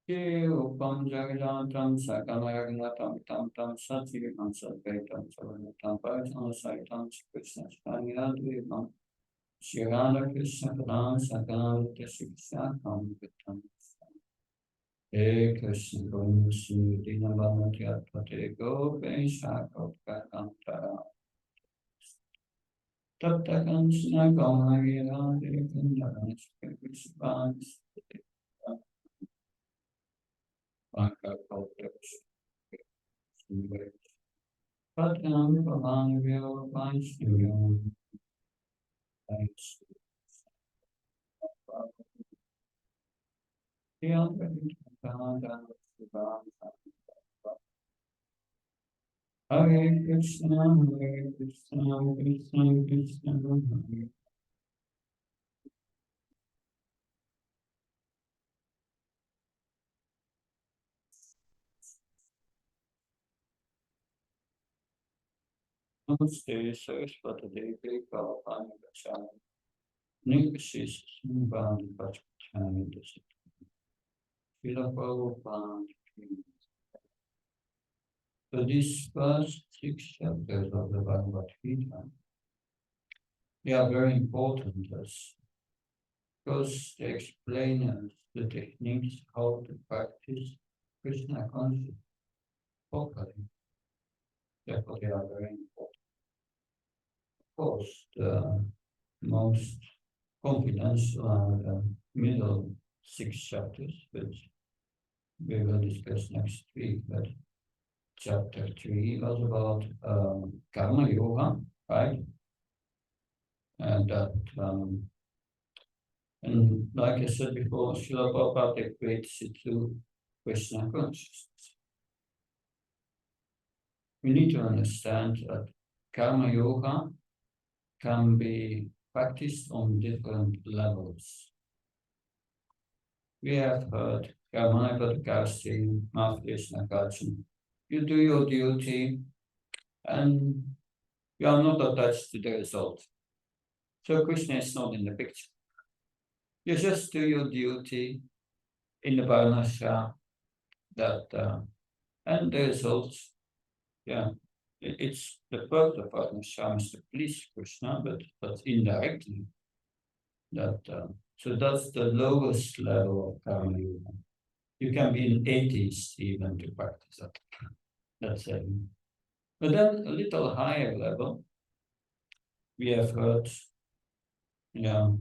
Upam Jagadantam Sakamaragnatam Tam Tam Satyam Satvaitam Savanatam Bhajam Saitam Krishna Stanyadvivam Shirana Krishna Pradam Sakalam Tashiksakam Vitam He Krishna Gurmusu Dinavamatya Pate Gope Shakopakam Tara Taptakam Snagamagila Dekundaran Krishna Bhakti Patnam Pavanavyo Vaishnavyam Hare Krishna, Hare Krishna, Krishna Krishna, Hare. Namaste, Saraswati Devi, Prabhupada Gacchami, Nikashis, Nibbana, Bhattacharya, Srila Prabhupada. So these first 6 chapters of the Bhagavad Gita, they are very important because they explain us the techniques how to practice Krishna consciousness properly. Therefore, they are very important. Of course, the most confidential are the middle 6 chapters, which we will discuss next week. But chapter 3 was about karma yoga, right? And that, and like I said before, Srila Prabhupada equates it to Krishna consciousness. We need to understand that karma yoga can be practiced on different levels. We have heard Karmana Padakasti, Krishna Kachan. You do your duty and you are not attached to the result. So Krishna is not in the picture. You just do your duty in the Varnashram, and the results, it's the purpose of Varnashram is to please Krishna, but indirectly. So that's the lowest level of karma yoga. You can be an atheist even to practice that. That's it. But then a little higher level, we have heard, 3-9.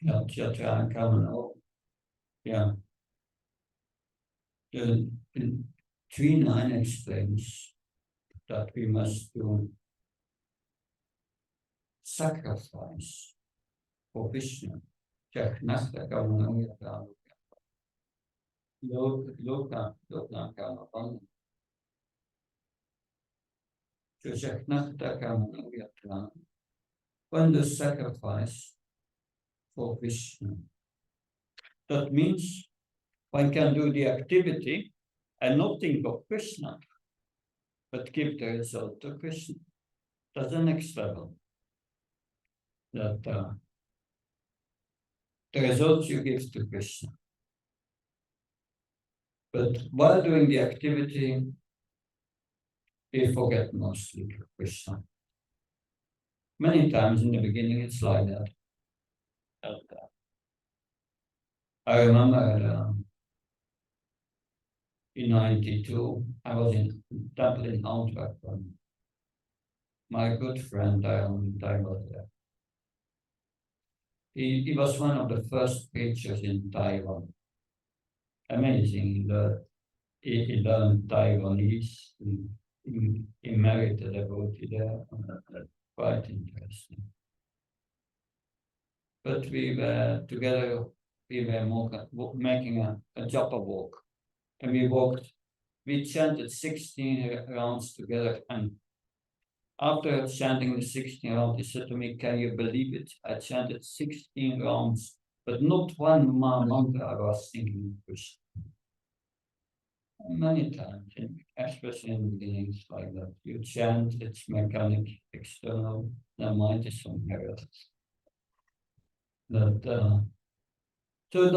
Chatra Kamano. The 3-9 explains that we must do sacrifice for Vishnu. Jachnasta Kamano Yata Loka Kamapana. So Jachnasta Kamano Yata. When the sacrifice for Vishnu. That means one can do the activity and not think of Krishna, but give the result to Krishna. That's the next level. That the results you give to Krishna. But while doing the activity, we forget mostly Krishna. Many times in the beginning it's like that. I remember in 92, I was in temple in Antwerp. My good friend, I was there. He was one of the first preachers in Taiwan. Amazing. He learned Taiwanese. He married a devotee there. Quite interesting. But we were together we were making a japa walk, and we chanted 16 rounds together, and after chanting the 16 rounds, he said to me, "Can you believe it? I chanted 16 rounds, but not one mantra I was thinking Krishna." Many times, especially in the beginnings like that, you chant, it's mechanic, external, the mind is somewhere else. So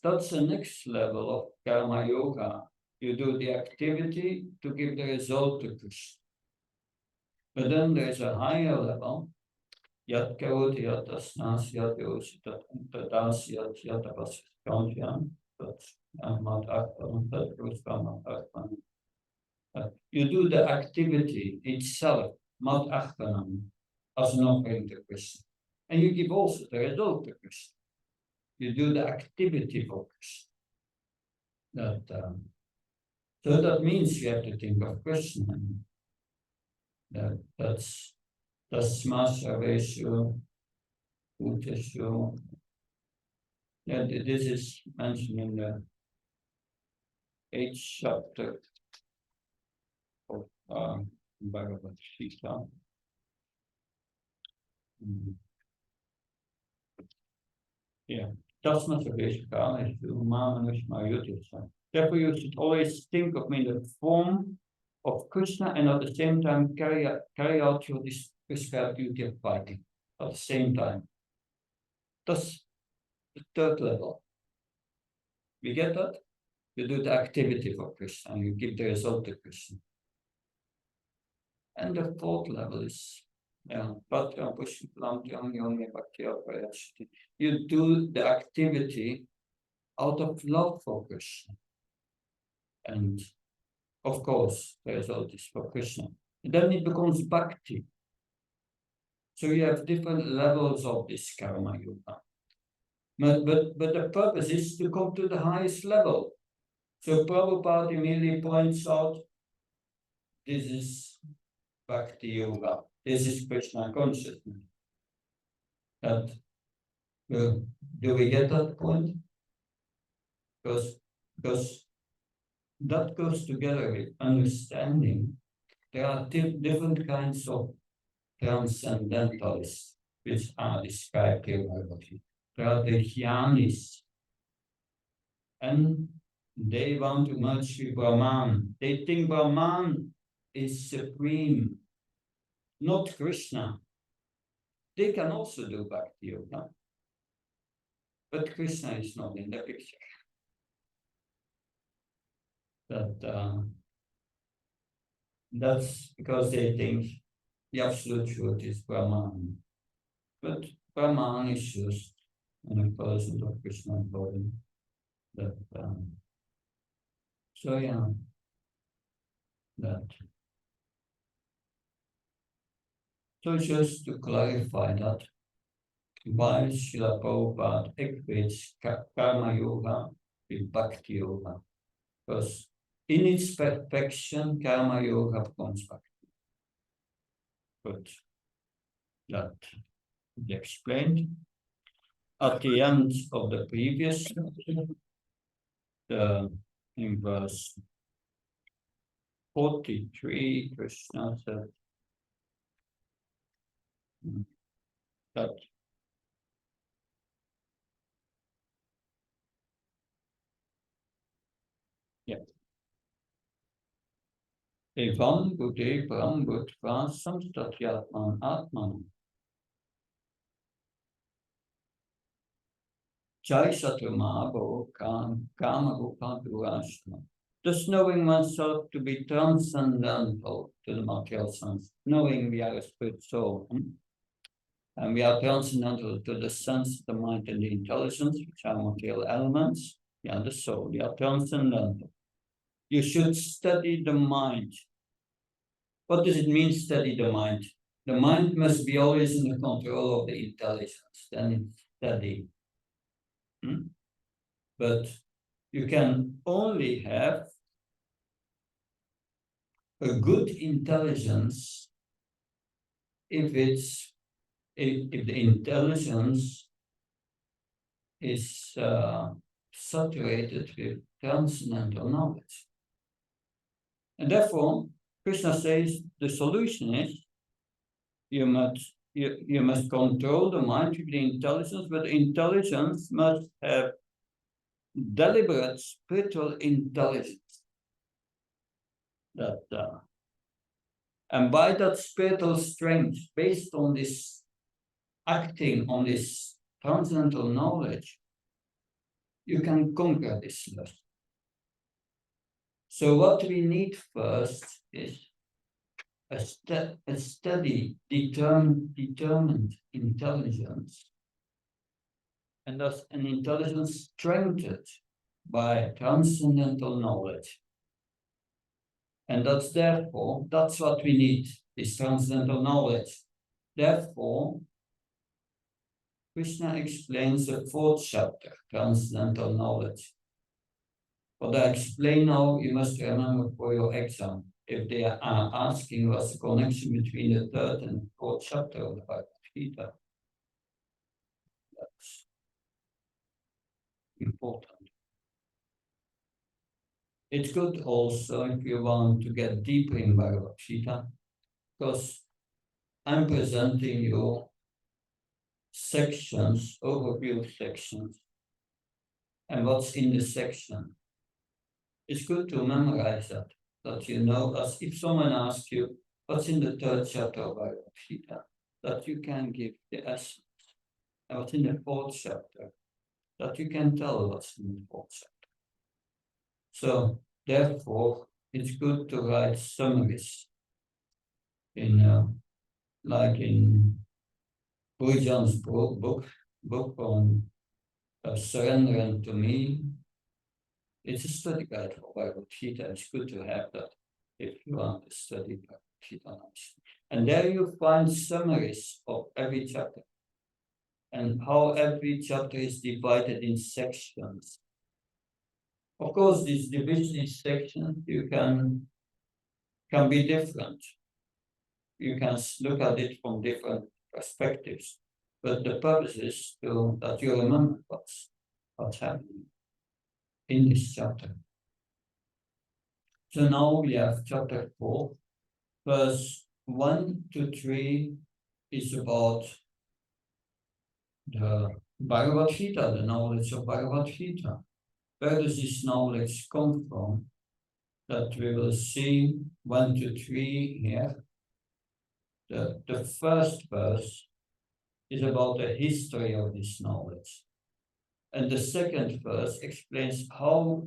that's the next level of karma yoga. You do the activity to give the result to Krishna. But then there's a higher level. Yat karoti yat asnas yat yosi tadas yat avas kanjam. That's mat akpan, that goes from akpan. You do the activity itself, mat akpanam, as an offering to Krishna. And you give also the result to Krishna. You do the activity for Krishna. So that means you have to think of Krishna. That's Smashaveshu, Uteshu. Yeah, this is mentioned in the 8th chapter of Bhagavad Gita. Yeah, Tasmashaveshu Kameshu Mamanushma Yutesha. Therefore, you should always think of me in the form of Krishna and at the same time carry out your prescribed duty of fighting at the same time. That's the third level. We get that? You do the activity for Krishna and you give the result to Krishna. And the fourth level is you do the activity out of love for Krishna. And of course, the result is for Krishna. And then it becomes Bhakti. So you have different levels of this karma yoga. But the purpose is to come to the highest level. So Prabhupada immediately points out, this is Bhakti yoga. This is Krishna consciousness. Do we get that point? Because that goes together with understanding. There are different kinds of transcendentalists which are described here by Bhakti. There are the jnanis, and they want to merge with Brahman. They think Brahman is supreme, not Krishna. They can also do Bhakti yoga, but Krishna is not in the picture. That's because they think the absolute truth is Brahman. But Brahman is just an person of Krishna's body. So just to clarify that, why Srila Prabhupada equates karma yoga with bhakti yoga? Because in its perfection, karma yoga becomes bhakti. But that is explained. At the end of the previous chapter, in verse 43, Krishna said that Evam Buddhe Param Buddha Samstatyatman Atman Jai Saturmabo Kama Rupa Durashna. Just knowing oneself to be transcendental to the material sense, knowing we are a spirit soul, and we are transcendental to the sense, the mind, and the intelligence, which are material elements. Yeah, the soul, we are transcendental. You should study the mind. What does it mean, study the mind? The mind must be always in the control of the intelligence, then it's steady. But you can only have a good intelligence if the intelligence is saturated with transcendental knowledge. And therefore, Krishna says the solution is you must control the mind with the intelligence, but the intelligence must have deliberate spiritual intelligence. And by that spiritual strength, based on this acting on this transcendental knowledge, you can conquer this lust. So what we need first is a steady, determined intelligence, and thus an intelligence strengthened by transcendental knowledge. And that's what we need, is transcendental knowledge. Therefore, Krishna explains the 4th chapter, transcendental knowledge. What I explain now, you must remember for your exam. If they are asking what's the connection between the 3rd and 4th chapter of the Bhagavad Gita, that's important. It's good also if you want to get deeper in Bhagavad Gita, because I'm presenting you sections, overview sections, and what's in the section. It's good to memorize that you know, as if someone asks you, what's in the 3rd chapter of Bhagavad Gita, that you can give the essence. And what's in the 4th chapter, that you can tell what's in the 4th chapter. So, therefore, it's good to write summaries like in Pujan's book on Surrendering to Me. It's a study guide for Bhagavad Gita. It's good to have that if you want to study Bhagavad Gita. And there you find summaries of every chapter and how every chapter is divided in sections. Of course, this division in sections can be different. You can look at it from different perspectives, but the purpose is that you remember what's happening in this chapter. So now we have chapter 4, verse 1 to 3 is about the Bhagavad Gita, the knowledge of Bhagavad Gita. Where does this knowledge come from? That we will see 1 to 3 here. The first verse is about the history of this knowledge. And the second verse explains how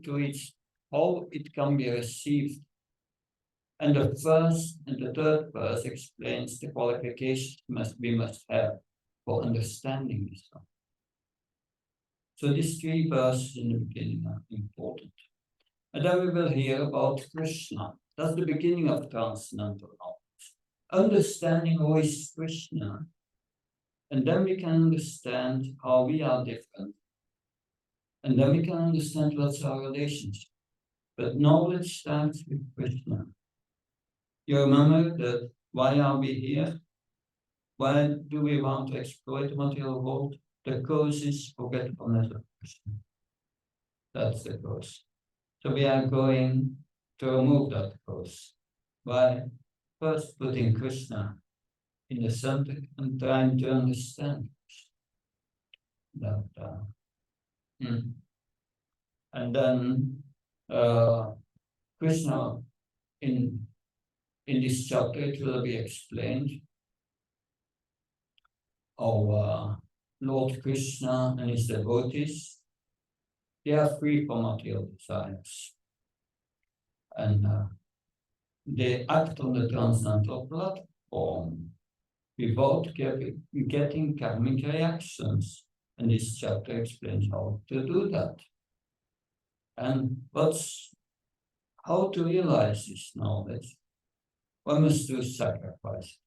it can be received. And the first and the third verse explains the qualifications we must have for understanding this. So these 3 verses in the beginning are important. And then we will hear about Krishna. That's the beginning of transcendental knowledge. Understanding who is Krishna. And then we can understand how we are different. And then we can understand what's our relationship. But knowledge starts with Krishna. You remember that why are we here? Why do we want to exploit the material world? The cause is forgetfulness of Krishna. That's the cause. So we are going to remove that cause by first putting Krishna in the center and trying to understand that. And then Krishna, in this chapter, it will be explained how Lord Krishna and his devotees, they are free from material desires. And they act on the transcendental platform without getting karmic reactions. And this chapter explains how to do that. And how to realize this knowledge. One must do sacrifice.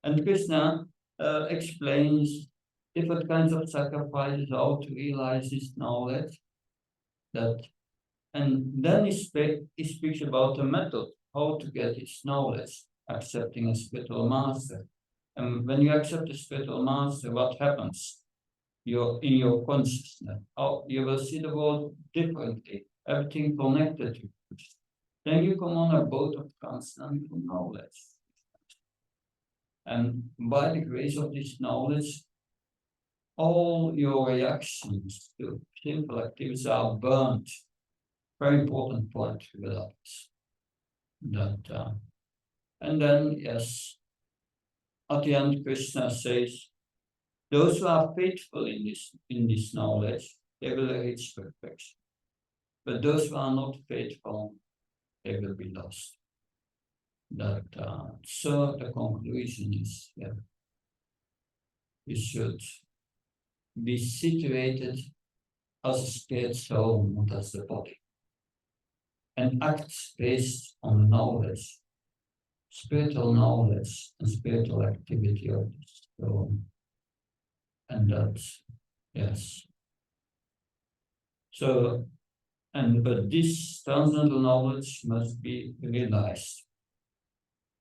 And Krishna explains different kinds of sacrifices, how to realize this knowledge. And then he speaks about the method, how to get this knowledge, accepting a spiritual master. And when you accept a spiritual master, what happens? in your consciousness. You will see the world differently, everything connected to it. Then you come on a boat of transcendental knowledge. And by the grace of this knowledge, all your reactions to simple activities are burnt. Very important point with us. And then, yes, at the end, Krishna says, those who are faithful in this knowledge, they will reach perfection. But those who are not faithful, they will be lost. So the conclusion is, we should be situated as a spirit soul, not as the body, and act based on knowledge, spiritual knowledge and spiritual activity of the soul. And that's, yes. So, but this transcendental knowledge must be realized.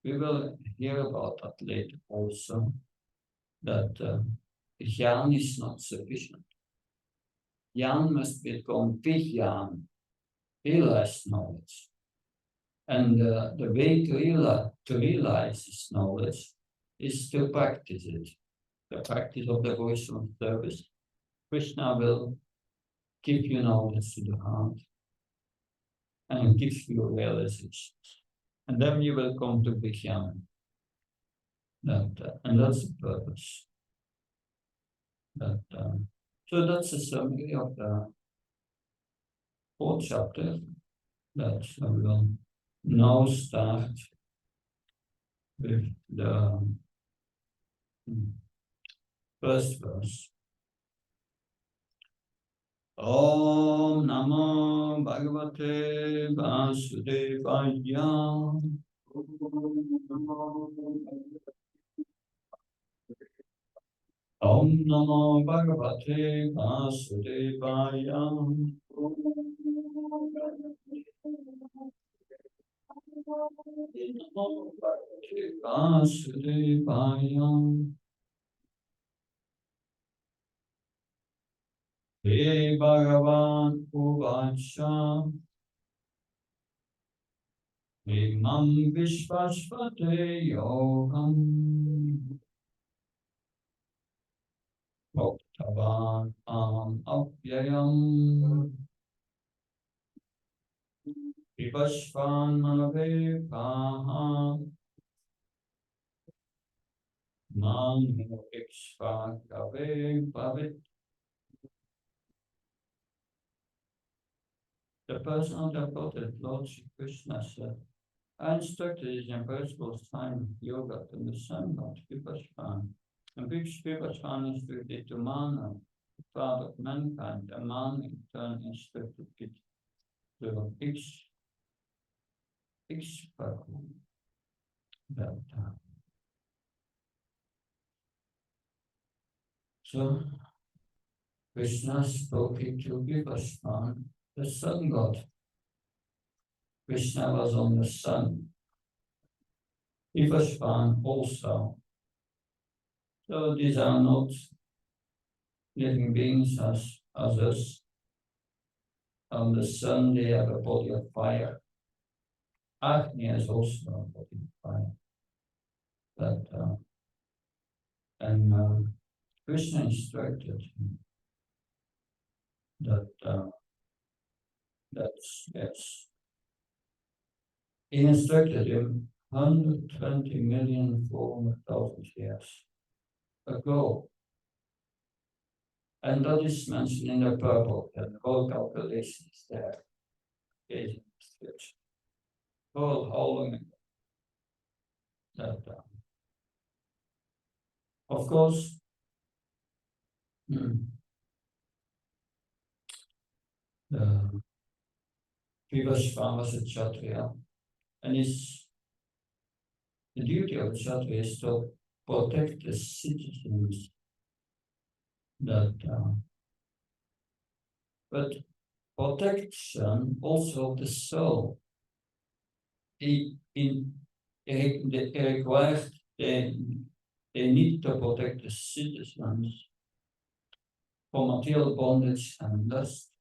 We will hear about that later also, that Jnana is not sufficient. Jnana must become Vijnana, realized knowledge. And the way to realize this knowledge is to practice it. The practice of devotional service. Krishna will give you knowledge to the heart and give you realizations. And then you will come to Vijnana. And that's the purpose. So that's a summary of the 4th chapter. That we will now start with the first verse. Om Namo Bhagavate Vasudevaya. Om Namo Bhagavate Vasudevaya. Namo Bhagavate Vasudevaya. He Bhagavan Uvacha. Imam Vishvashvate Yogam. Bhaktavan Apyayam. Vivashvan Manave Paha. Namo Ikshvakave Bhavit. The personal devoted Lord Shri Krishna said, I instructed his impersonal sign of yoga to the sun god Vivashvan. And Vivashvan instructed to Mana, the father of mankind, and Mana in turn instructed it to Ikshvaku. So Krishna spoke it to Vivashvan, the sun god. Krishna was on the sun. Vivashvan also. So these are not living beings as us. On the sun they have a body of fire. Agni has also a body of fire. Krishna instructed him yes. He instructed him 120,400,000 years ago. And that is mentioned in the purple, and the whole calculation is there. Whole of course, Vivashvan was a Kshatriya, and the duty of a Kshatriya is to protect the citizens. But protection also of the soul. They need to protect the citizens for material bondage and lust.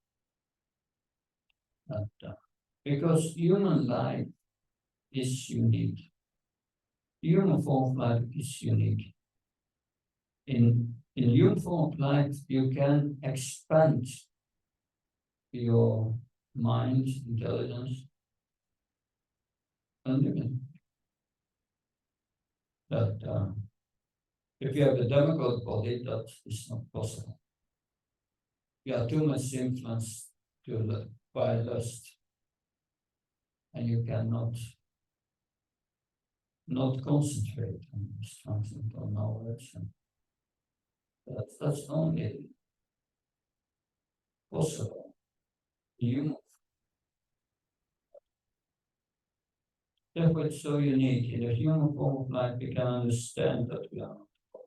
Because human life is unique. Human form of life is unique. In human form of life, you can expand your mind, intelligence, unlimited. That if you have a democratic body, that is not possible. You are too much influenced by lust, and you cannot not concentrate on transcendental knowledge. And that's only possible. Human. Therefore, it's so unique. In the human form of life, we can understand that we are not God.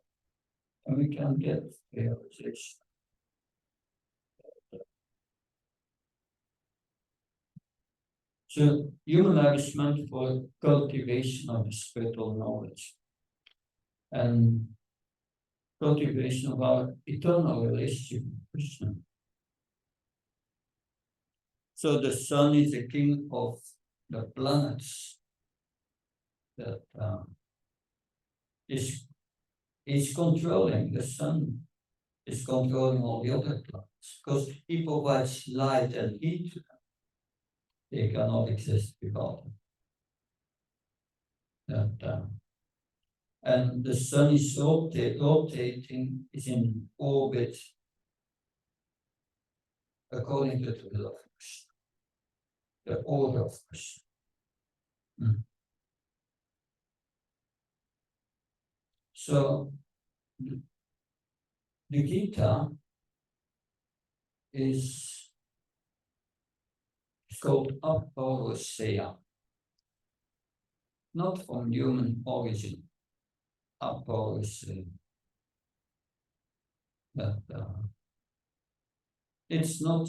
And we can get realization. So, human life is meant for cultivation of the spiritual knowledge and cultivation of our eternal relationship with Krishna. So, the sun is the king of the planets that is controlling. The sun is controlling all the other planets because he provides light and heat to them. They cannot exist without them. And the sun is rotating, is in orbit according to the will of Krishna, the order of Krishna. So the Gita is called Apauruseya, not from human origin. Apauruseya. But it's not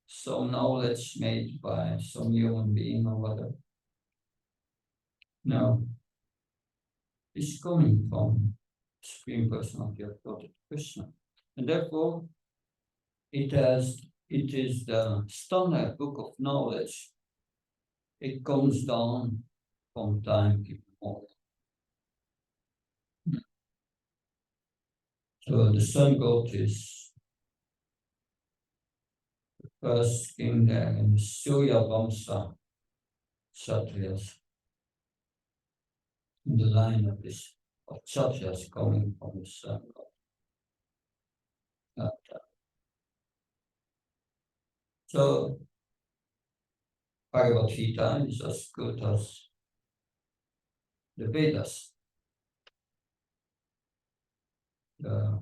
some knowledge made by some human being or whatever. No. It's coming from Supreme Personality of God, Krishna. And therefore, it is the standard book of knowledge. It comes down from time immemorial. So the sun god is the first king there in the Surya Vamsa Kshatriyas. In the line of Kshatriyas coming from the sun god. So Bhagavad Gita is as good as the Vedas. In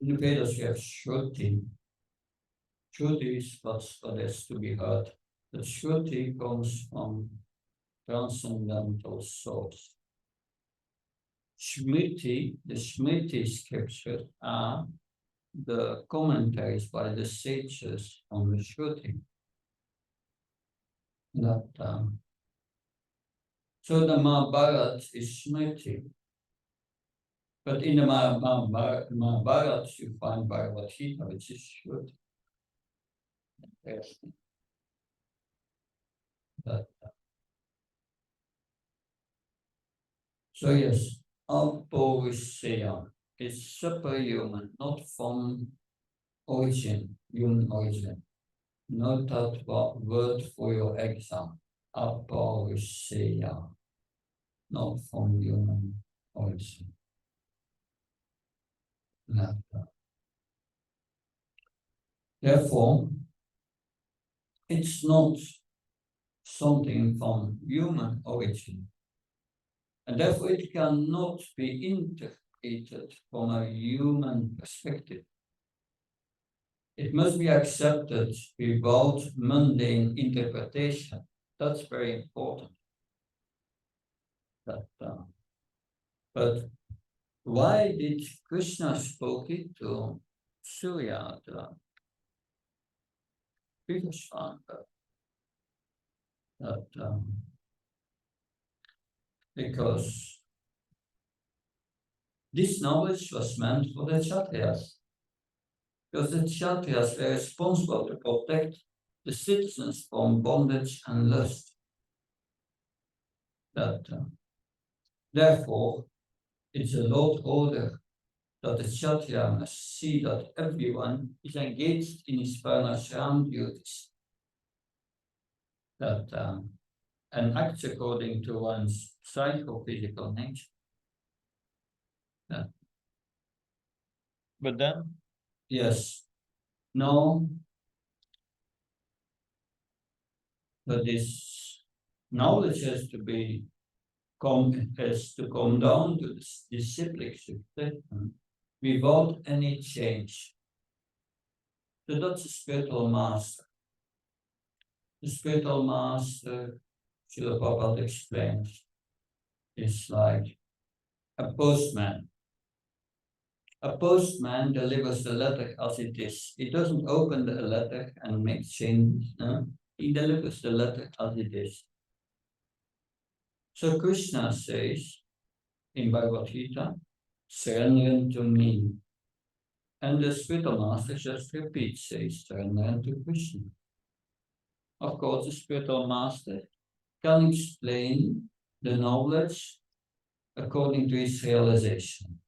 the Vedas, we have Shruti. Shruti is what has to be heard. The Shruti comes from transcendental source. Smriti, the Smriti scriptures are the commentaries by the sages on the Shruti. So the Mahabharata is Smriti. But in the Mahabharata, you find Bhagavad Gita, which is Shruti. Yes. So yes, Apauruseya is superhuman, not from origin, human origin. Note that word for your exam. Apauruseya, not from human origin. Therefore, it's not something from human origin. And therefore it cannot be interpreted from a human perspective. It must be accepted without mundane interpretation. That's very important. But why did Krishna spoke it to Surya, the previous one? Because this knowledge was meant for the Kshatriyas. because the Kshatriyas were responsible to protect the citizens from bondage and lust. Therefore, it's a Lord order that the Kshatriya must see that everyone is engaged in his varnashram duties, and acts according to one's psychophysical nature. But then, yes, no, but this knowledge has to come down to this disciplic succession without any change. So that's a spiritual master. The spiritual master, Srila Prabhupada explains, is like a postman. A postman delivers the letter as it is. He doesn't open the letter and make changes. No? He delivers the letter as it is. So Krishna says in Bhagavad Gita, surrender to me. And the spiritual master just repeats, says, surrender to Krishna. Of course, the spiritual master can explain the knowledge according to his realization.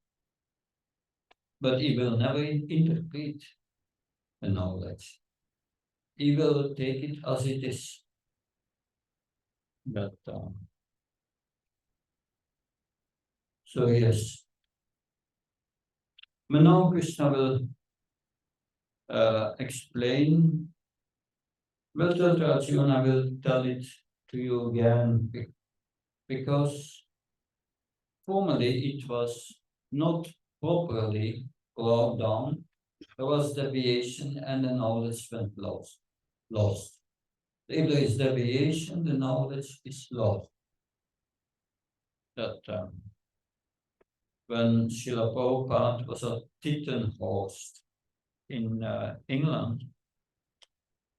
But he will never interpret the knowledge. He will take it as it is. So yes. Now Krishna will explain. Well, Arjuna, I will tell it to you again, because formerly it was not properly brought down. There was deviation and the knowledge went lost. If there is deviation, the knowledge is lost. When Srila Prabhupada was a Tittenhorst in England,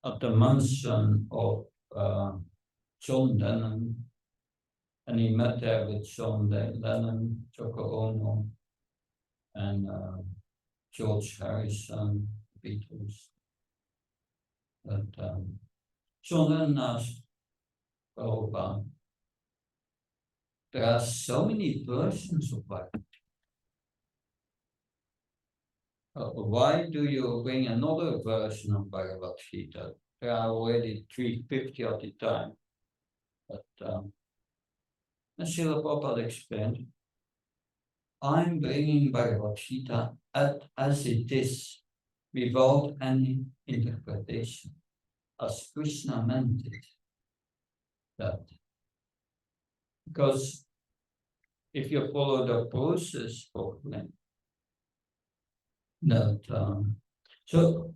at the mansion of John Lennon, and he met there with John Lennon, Yoko Ono, and George Harrison, Beatles. John Lennon asked Prabhupada, there are so many versions of Bhakti. Why do you bring another version of Bhagavad Gita? There are already 350 at the time. But and Srila Prabhupada explained, I'm bringing Bhagavad Gita as it is, without any interpretation, as Krishna meant it. Because if you follow the process properly, so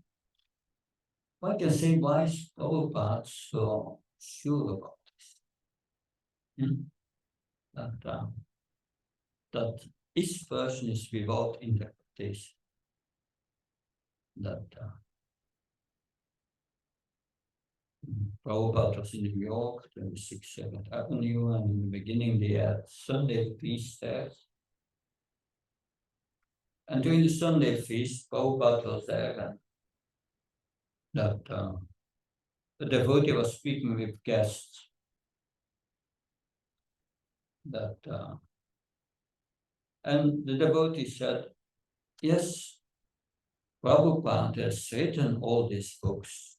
I can say, why is Prabhupada so sure about this? That his version is without interpretation. Prabhupada was in New York, 26th 7th Avenue, and in the beginning they had Sunday feast there. And during the Sunday feast, Prabhupada was there, and the devotee was speaking with guests. And the devotee said, yes, Prabhupada has written all these books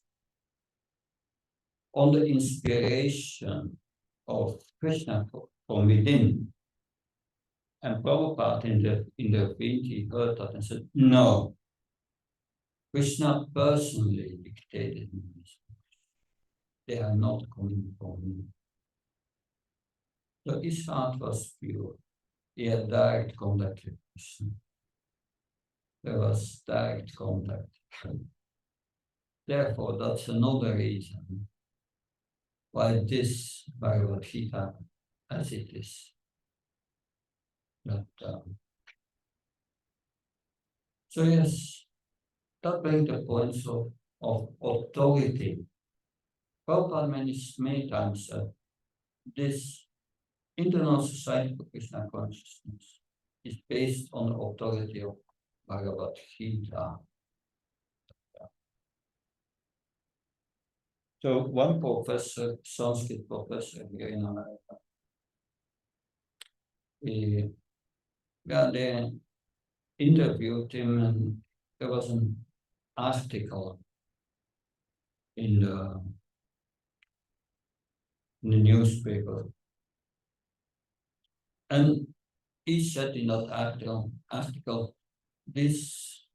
on the inspiration of Krishna from within. And Prabhupada intervened, he heard that and said, no, Krishna personally dictated these books. They are not coming from me. So his heart was pure. He had direct contact with Krishna. There was direct contact. Therefore, that's another reason why this Bhagavad Gita, as it is, so yes, that brings the points of authority. Prabhupada many times said this internal society for Krishna consciousness is based on the authority of Bhagavad Gita. So one professor, Sanskrit professor here in America, they interviewed him, and there was an article in the newspaper. And he said in that article, this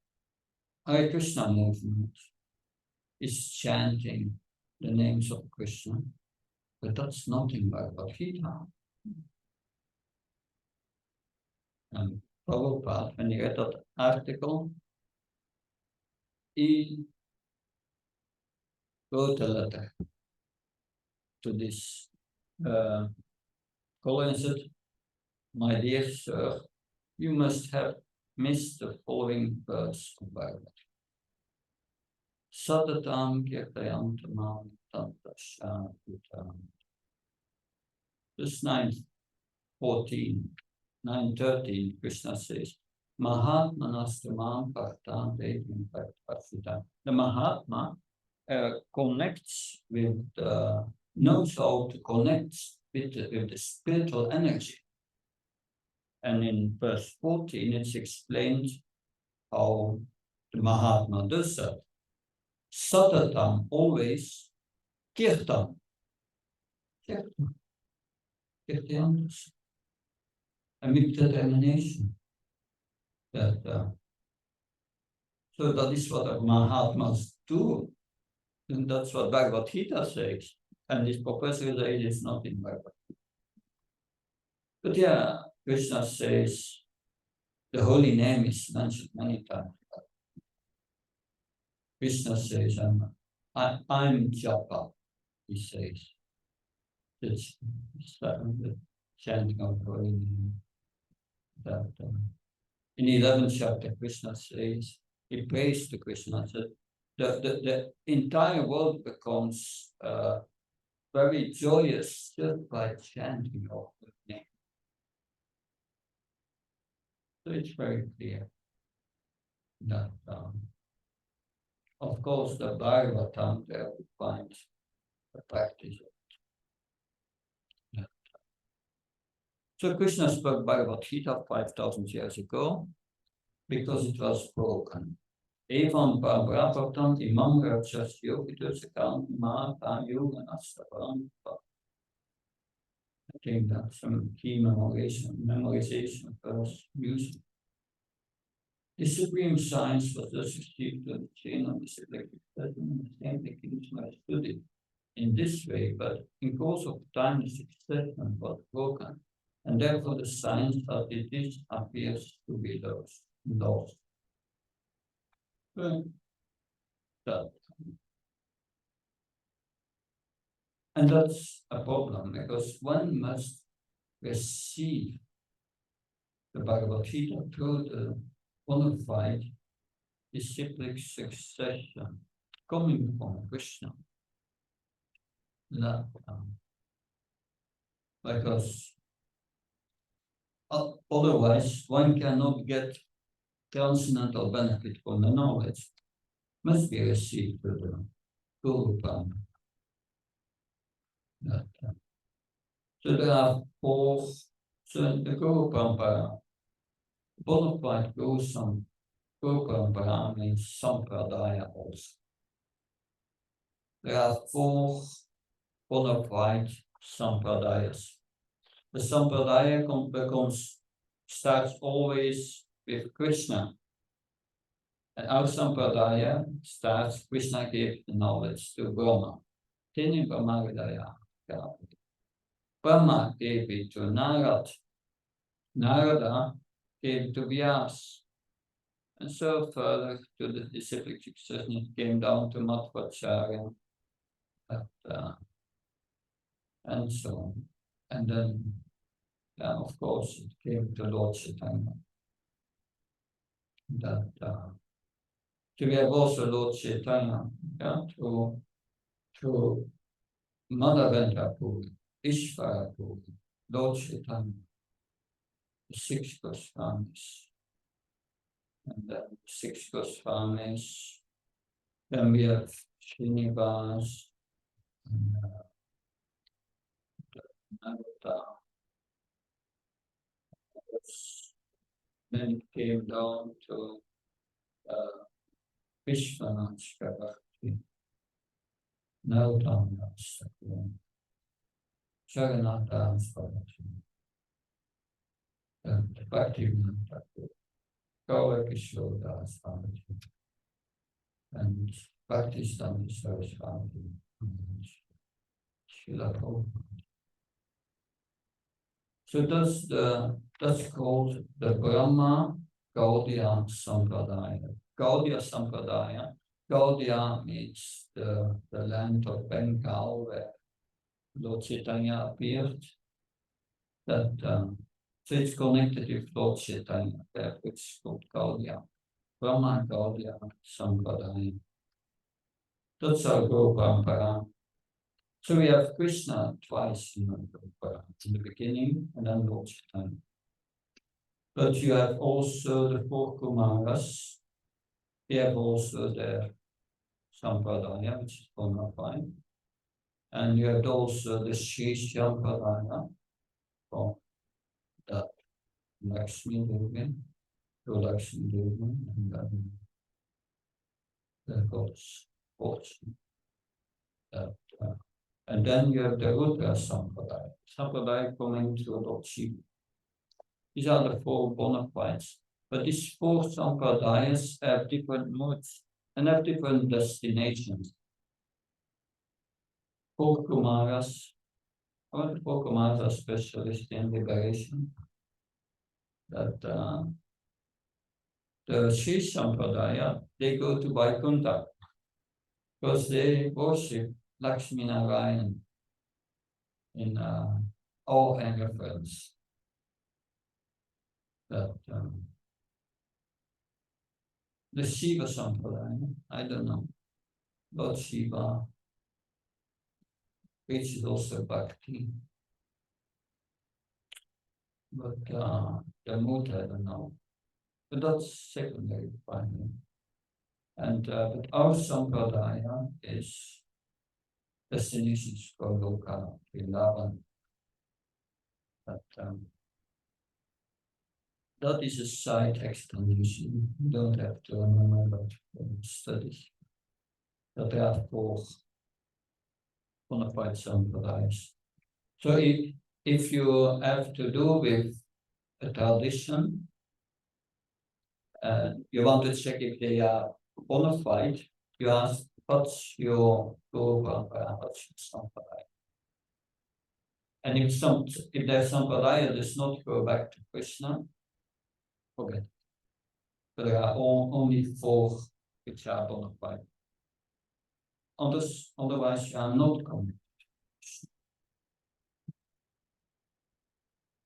Hare Krishna movement is chanting the names of Krishna, but that's not in Bhagavad Gita. And Prabhupada, when he read that article, he wrote a letter to this caller and said, "My dear sir, you must have missed the following verse of Bhagavad. Satatam kirtayantamam tantashaputam." Verse 9:13, Krishna says, Mahatmanastamam Bhaktan Dedim Bhaktasita. The Mahatma connects with, knows how to connect with the spiritual energy. And in verse 14, it's explained how the Mahatma does that. Satatam, always, kirtan. Kirtanus. And with determination. That, so that is what the Mahatmas do. And that's what Bhagavad Gita says. And this professor says it's not in Bhagavad Gita. But yeah, Krishna says the holy name is mentioned many times. Krishna says, I'm Japa, he says. It's the chanting of the holy name. That, in 11th chapter, Krishna says, he prays to Krishna, said, the entire world becomes very joyous just by chanting of the name. So it's very clear that, of course, the Bhagavatam there we find the practice of that. So Krishna spoke Bhagavad Gita 5,000 years ago because it was broken. Evam Prabhapatam Imam Rajas Yogitusakam Mahata Yoganastapam. I think that's some key memorization first music. The supreme science was thus achieved to the chain of the selected present, the same techniques were studied in this way, but in course of time the succession was broken, and therefore the science that it is appears to be lost. And that's a problem because one must receive the Bhagavad Gita through the bona fide disciplic succession coming from Krishna. Because otherwise one cannot get transcendental benefit from the knowledge. Must be received through the Guru Parampara. So there are four, so the Guru Parampara, bona fide Guru Parampara means Sampradaya also. There are four bona fide Sampradayas. The Sampradaya starts always with Krishna. And our Sampradaya starts, Krishna gave the knowledge to Brahma. Tini Brahma Vidaya. Brahma gave it to Narad. Narada gave it to Vyas. And so further to the disciplic succession, it came down to Madhvacharya. And so on. And then, of course, it came to Lord Chaitanya. So we have also Lord Chaitanya, to Madhavendra Puri, Ishvara Puri, Lord Chaitanya, the 6 Goswamis. And then 6 Goswamis. Then we have Srinivas, Then it came down to Vishwanath Bhakti, Nautanya Sakya, Jagannath Bhakti, and Bhakti Bhakti, Gaura Kishore Das Bhakti, and Bhakti Sami Saraswati, and Srila Prabhupada. So that's called the Brahma Gaudiya Sampradaya. Gaudiya Sampradaya. Gaudiya means the land of Bengal where Lord Chaitanya appeared. That so it's connected with Lord Chaitanya, which is called Gaudiya. Brahma Gaudiya Sampradaya. That's our Guru Parampara. So we have Krishna twice in the Parampara, in the beginning and then Lord Chaitanya. But you have also the four Kumaras. They have also their Sampradaya, which is bona fide. And you have also the Sri Sampradaya from that Lakshmi Devi, Lakshmi Devi, and the goddess Fortune. And then you have the Rudra Sampradaya. Sampradaya coming to Lord Shiva. These are the four bona fides. But these four Sampradayas have different modes and have different destinations. Four Kumaras, all the four Kumaras are specialists in liberation. That the Sri Sampradaya, they go to Vaikuntha because they worship Lakshmi Narayan in all angles. That the Shiva Sampradaya, I don't know, Lord Shiva, which is also Bhakti. But the mood, I don't know. But that's secondary finally. And but our Sampradaya is destinations for Loka, DELAND. That is a side explanation. You don't have to remember that studies. That there are four bona fide Sampradayas. So if you have to do with a tradition, you want to check if they are bona fide, you ask, what's your Guru Parampara, what's your Sampradaya? And if there's Sampradaya does not go back to Krishna, forget. But there are only four which are bona fide. Otherwise, you are not committed.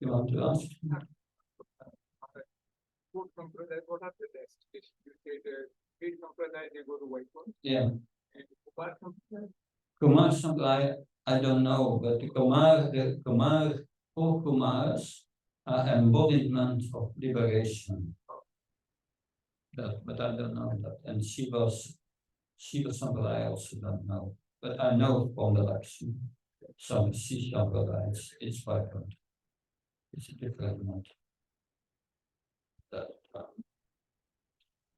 You want to ask? What are the destinations? You said eight Sampradaya, they go to Vaikuntha. Yeah. And Kumar Sampradaya? Kumar Sampradaya, I don't know, but the four Kumaras are embodiment of liberation. But I don't know that. And Shiva Sampradaya, I also don't know. But I know from the Lakshmi, some Shiva Sampradaya, it's Vaikuntha. It's a different matter.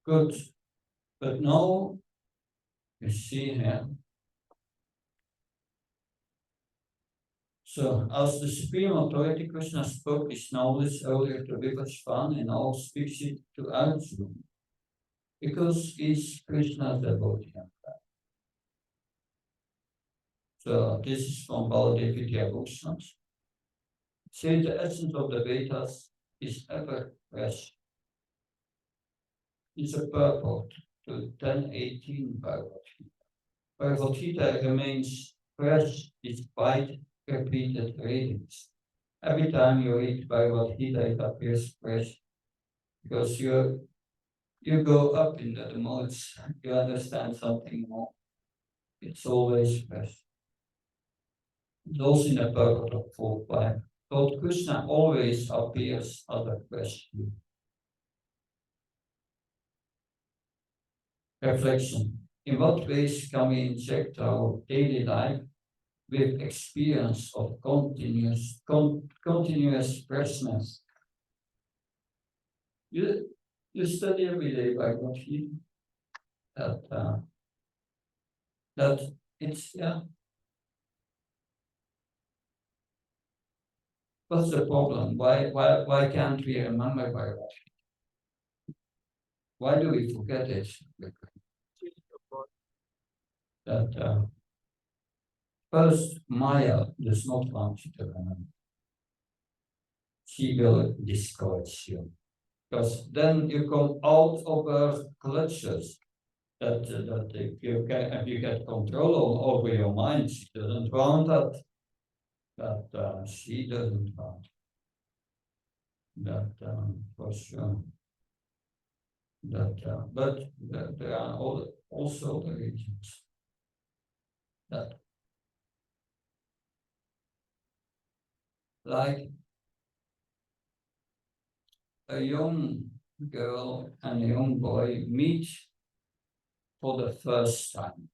Good. But now you see here. So, as the Supreme Authority, Krishna spoke his knowledge earlier to Vivasvan and now speaks it to Arjuna because he's Krishna's devotee. So, this is from Baladev Vidyabhushan. Say the essence of the Vedas is ever fresh. It's a purport to 1018 Bhagavad Gita. Bhagavad Gita remains fresh despite repeated readings. Every time you read Bhagavad Gita, it appears fresh because you go up in the modes, you understand something more. It's always fresh. It's also in the purport of 4.5. Lord Krishna always appears as a fresh. Reflection. In what ways can we inject our daily life with experience of continuous freshness. You study every day by Bhakti, that it's, yeah. What's the problem? Why can't we remember by Bhakti? Why do we forget it? That first, Maya does not want you to remember. She will discourage you. Because then you come out of her clutches. That if you get control over your mind, she doesn't want that. That she doesn't want. That for sure. That but there are also the reasons that, like a young girl and a young boy meet for the first time.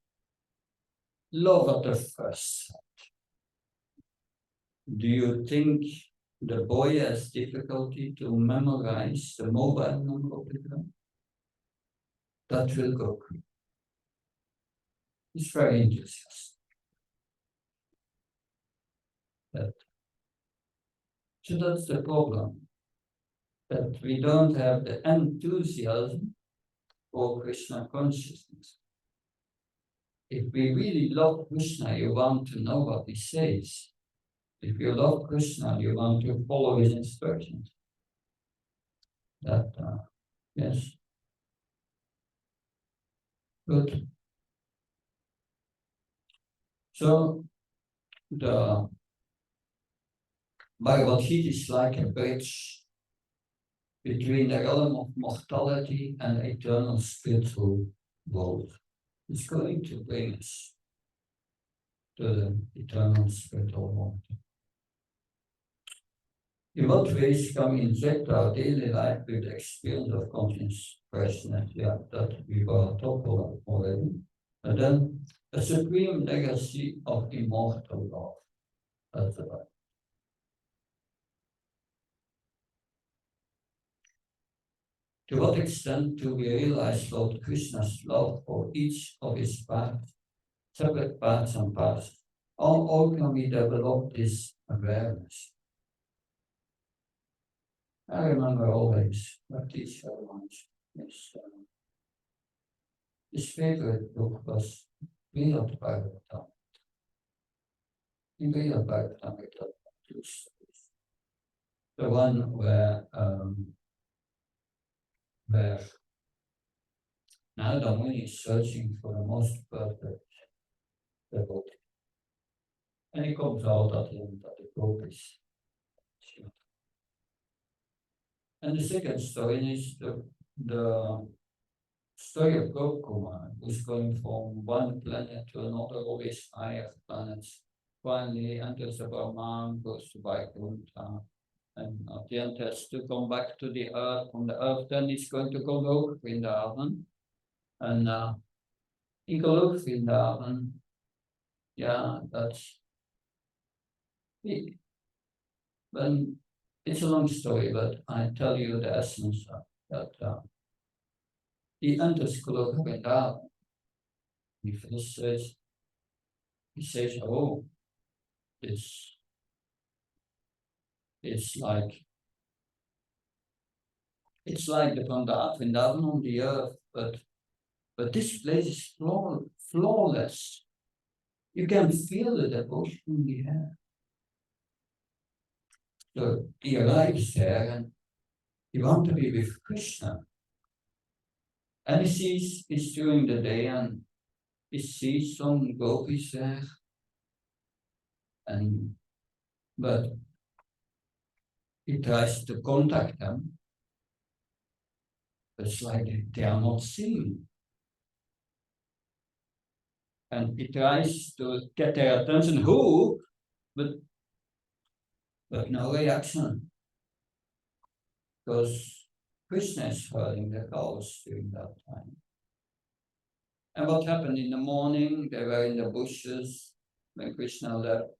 Love at the first sight. Do you think the boy has difficulty to memorize the mobile number of the girl? That will go quick. He's very enthusiastic. So that's the problem. That we don't have the enthusiasm for Krishna consciousness. If we really love Krishna, you want to know what he says. If you love Krishna, you want to follow his instructions. That, yes. Good. So, the Bhagavad Gita is like a bridge between the realm of mortality and the eternal spiritual world. It's going to bring us to the eternal spiritual world. In what ways can we inject our daily life with the experience of conscious freshness? Yeah, that we were talked about already. And then a supreme legacy of immortal love. That's right. To what extent do we realize Lord Krishna's love for each of his parts, separate parts and parts? How can we develop this awareness? I remember always Bhakti his favorite book was Veiled Bhagavatam. In Veiled Bhagavatam, we talk about two stories. The one where Narada Muni is searching for the most perfect devotee. And he comes out at the end that the book is Shiva. And the second story is the story of Gokuma, who's going from one planet to another, always higher planets. Finally enters the Brahman, goes to Vaikuntha, and at the end has to come back to the earth. From the earth, then he's going to Golok Vrindavan. And in Golok Vrindavan, yeah, that's it. When it's a long story, but I tell you the essence of that. He enters Golok Vrindavan. He first says, oh, it's like the Vrindavan on the earth, but this place is flawless. You can feel the devotion in the air. So he arrives there and he wants to be with Krishna. And it's during the day and he sees some gopis there. But he tries to contact them. It's like they are not seen. And he tries to get their attention, but no reaction. Because Krishna is herding the cows during that time. And what happened in the morning? They were in the bushes, when Krishna left,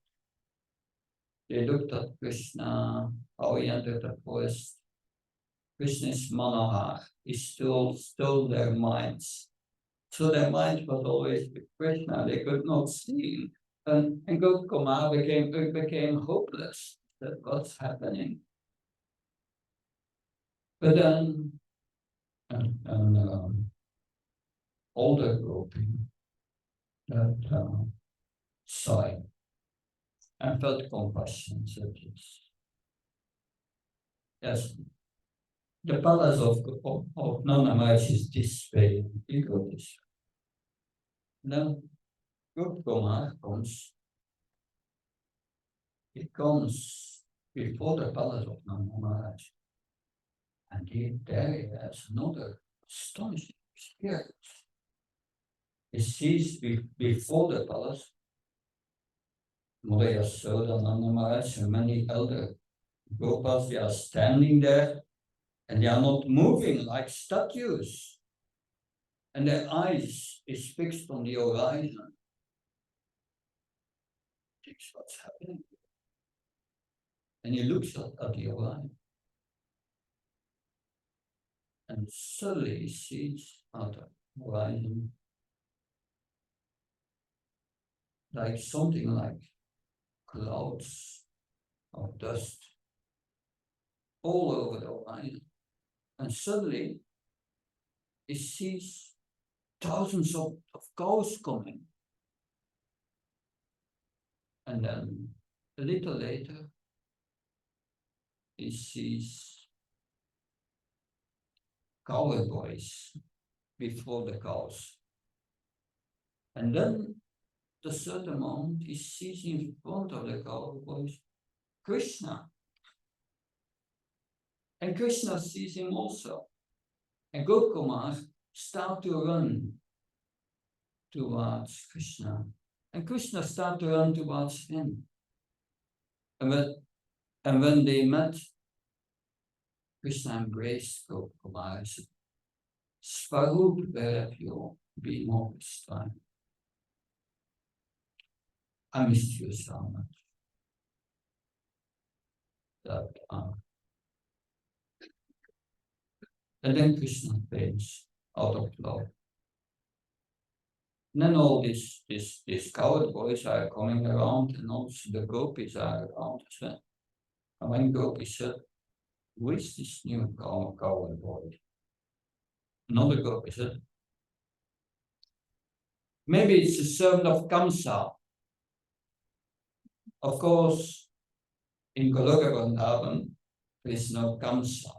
they looked at Krishna, how he entered the forest. Krishna is Manohar. He stole their minds. So their mind was always with Krishna. They could not see him. And Gopkumar became hopeless. That what's happening. But then an older gopi that saw him and felt compassion. Said, yes, the palace of Nanda Maharaj is this way. You go this way. Then Gopkumar comes. He comes before the palace of Nanda Maharaj. And there he has another astonishing experience. He sees before the palace Mother Yasoda, Nanda Maharaj, and many elder Gopas. They are standing there and they are not moving like statues. And their eyes is fixed on the horizon. Thinks, what's happening? And he looks at the horizon. And suddenly he sees out the horizon like something like clouds of dust all over the horizon. And suddenly he sees thousands of cows coming. And then a little later, he sees cowboys before the cows. And then at a certain moment, he sees in front of the cowboys Krishna. And Krishna sees him also. And Gopkumar starts to run towards Krishna. And Krishna starts to run towards him. And when they met, Krishna embraced Gopkumar and said, Swarup, where have you been all this time? I missed you so much. And then Krishna fades out of love. And then all these coward boys are coming around, and also the gopis are around as well. And when Gopi said, who is this new coward boy? Another gopi said, maybe it's the servant of Kamsa. Of course, in Goloka Vrindavan, there is no Kamsa.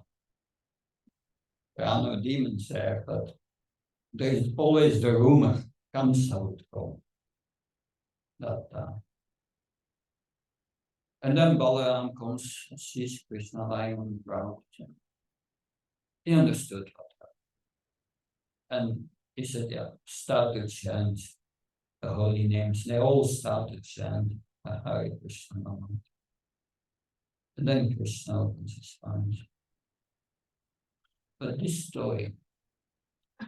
There are no demons there, but there is always the rumor Kamsa would come. And then Balaram comes and sees Krishna lying on the ground. He understood what happened. And he said, yeah, start to chant the holy names. They all start to chant Hare Krishna. And then Krishna opens his eyes. But this story,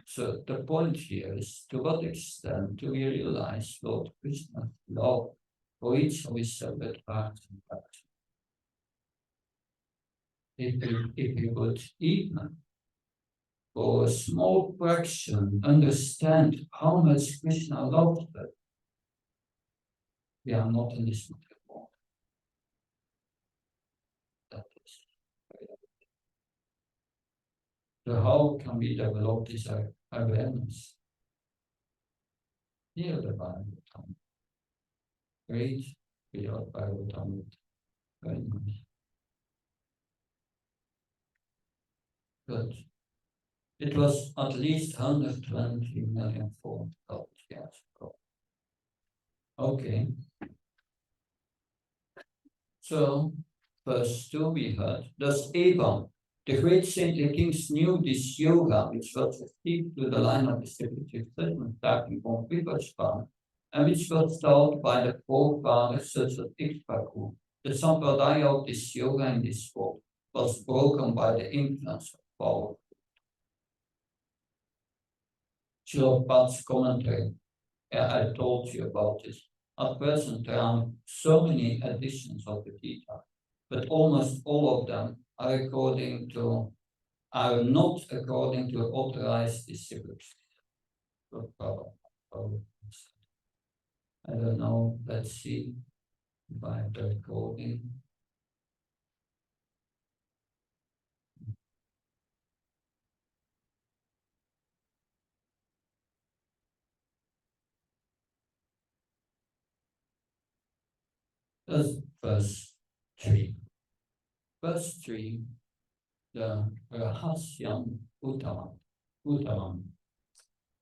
so the point here is to what extent do we realize Lord Krishna's love for each of his separate parts and parts? If we would even for a small fraction understand how much Krishna loves us, we are not in this world. That is. So how can we develop this awareness? Here the Bible time. Great without Bible time. Very nice. Good. It was at least 120 million years ago. Okay. So, verse 2 we heard, thus Evan, the great saintly kings knew this yoga, which was received to the line of distributive settlement starting from Vivaspan, and which was taught by the forefathers such as Ikshvaku. The sampradaya of this yoga in this world was broken by the influence of power. Srila Prabhupada's commentary, I told you about this. at present there are so many editions of the Gita, but almost all of them are not according to authorized distributors. I don't know, let's see if I have the recording. That's verse 3. Verse 3, the Rahasyam Uttamam,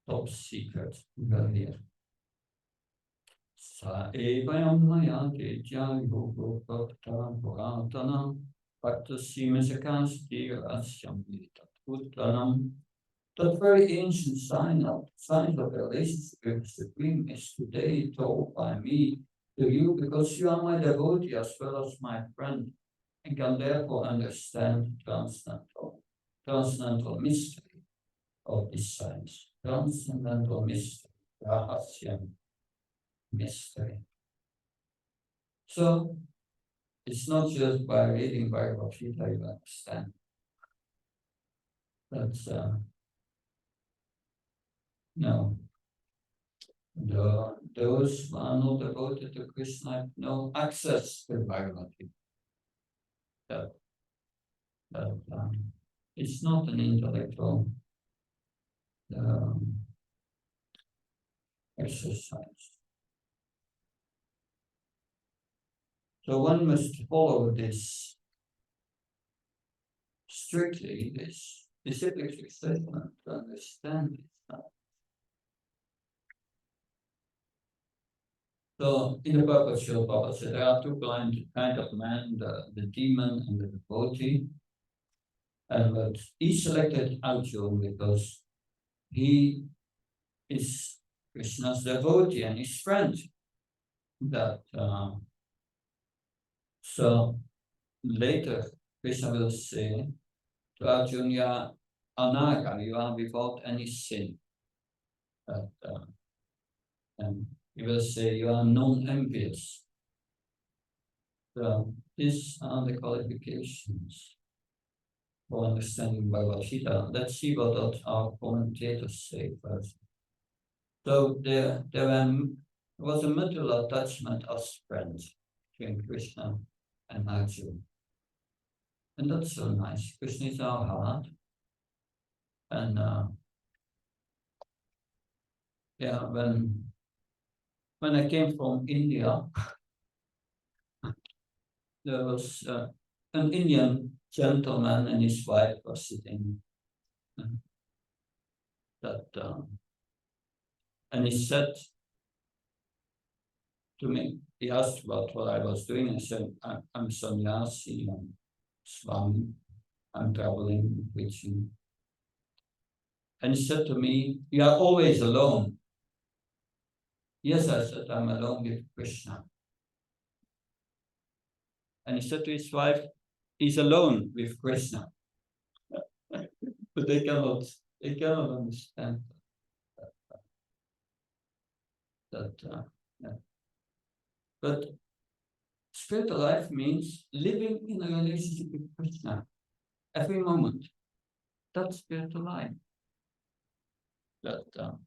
top secret, earlier. Sa evayam maya gejya yogo bhakta puratana bhakta simasakansti rahasyam uttanam. That very ancient sign of the relationship with the Supreme is today told by me to you because you are my devotee as well as my friend and can therefore understand transcendental mystery of these signs. Transcendental mystery, rahasyam mystery. So it's not just by reading Bhagavad Gita you understand. That's no. Those who are not devoted to Krishna have no access to Bhagavad Gita. It's not an intellectual exercise. So one must follow this strictly, this disciplic succession to understand this. So in the purpose, Srila Prabhupada said there are two kind of men, the demon and the devotee. But he selected Arjuna because he is Krishna's devotee and his friend. So later Krishna will say to Arjuna, Anaga, you are without any sin. And he will say you are non-envious. So these are the qualifications for understanding Bhagavad Gita. Let's see what our commentators say first. So there was a mutual attachment as friends between Krishna and Arjuna. And that's so nice. Krishna is our heart. And when I came from India, there was an Indian gentleman and his wife were sitting. And he said to me, he asked about what I was doing. I said, I'm sannyasi, I'm swami, I'm traveling, preaching. And he said to me, you are always alone. Yes, I said, I'm alone with Krishna. And he said to his wife, he's alone with Krishna. But they cannot understand that. Yeah. But spiritual life means living in a relationship with Krishna every moment. That's spiritual life. Of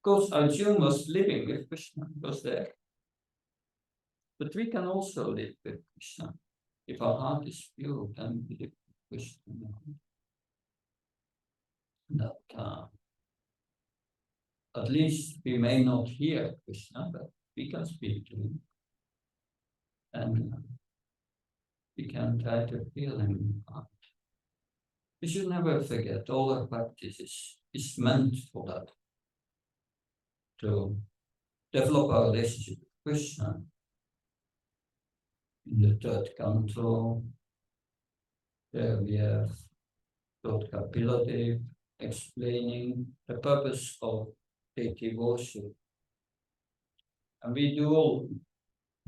course, Arjuna was living with Krishna, was there. But we can also live with Krishna. If our heart is pure, then we live with Krishna. At least we may not hear Krishna, but we can speak to him. And we can try to feel him in heart. We should never forget all our practice is meant for that. To develop our relationship with Krishna. In the third canto, there we have Lord Kapiladev explaining the purpose of deity worship. And we do all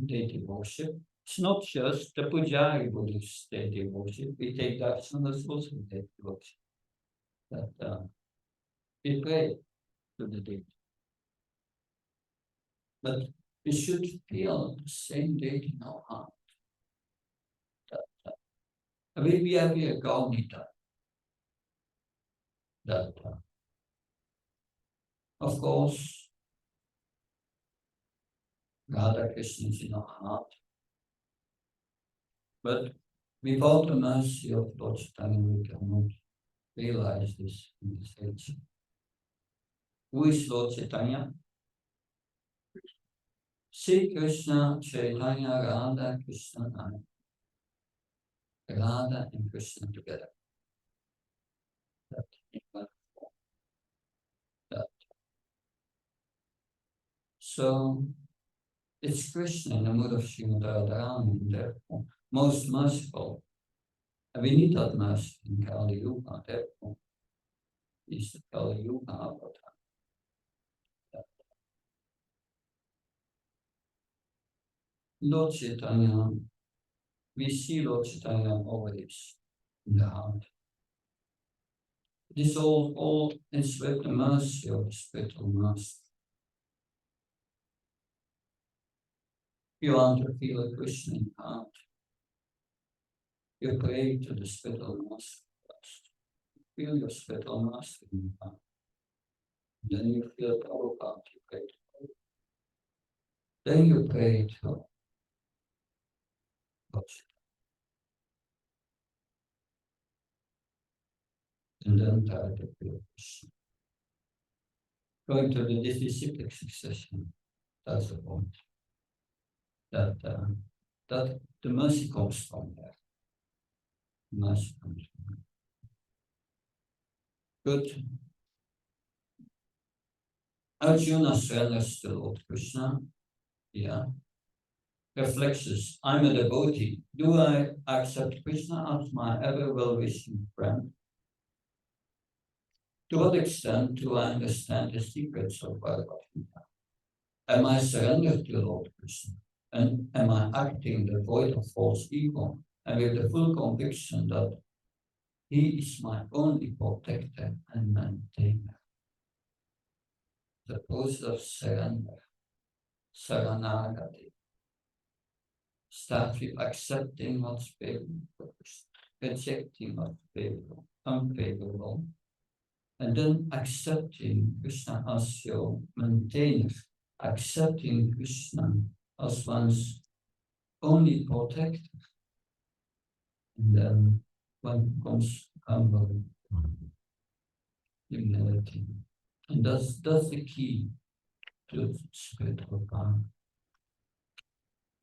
deity worship. It's not just the Pujari who does deity worship. We take darshan as also deity worship. That we pray to the deity. But we should feel the same date in our heart. We have here Gaunita. That, of course, Radha Krishna is in our heart. But without the mercy of Lord Chaitanya, we cannot realize this in this age. Who is Lord Chaitanya? Sri Krishna, Chaitanya, Radha, Krishna, and Radha and Krishna together. That, that. So it's Krishna in the mood of Srimad Radharani, and therefore most merciful. And we need that mercy in Kali Yuga, therefore is the Kali Yuga avatar. Lord Chaitanya, we see Lord Chaitanya always in the heart. It is all is with the mercy of the spiritual master. If you want to feel a Krishna in the heart, you pray to the spiritual master first. Feel your spiritual master in your heart. Then you feel Prabhupada, you pray to Prabhupada. Then you pray to Lord Chaitanya. And then try to feel Krishna. Going to the disciplic succession, that's the point. That the mercy comes from there. Mercy comes from there. Good. Arjuna surrenders to Lord Krishna. Yeah. Reflections. I'm a devotee. Do I accept Krishna as my ever well-wishing friend? To what extent do I understand the secrets of Bhagavad Gita? Am I surrendered to Lord Krishna? And am I acting devoid of false ego and with the full conviction that He is my only protector and maintainer? The process of surrender, saranagati, starts with accepting what's favorable, rejecting what's favorable, unfavorable, and then accepting Krishna as your maintainer, accepting Krishna as one's only protector. And then one becomes humble, humility. And that's the key to spiritual power.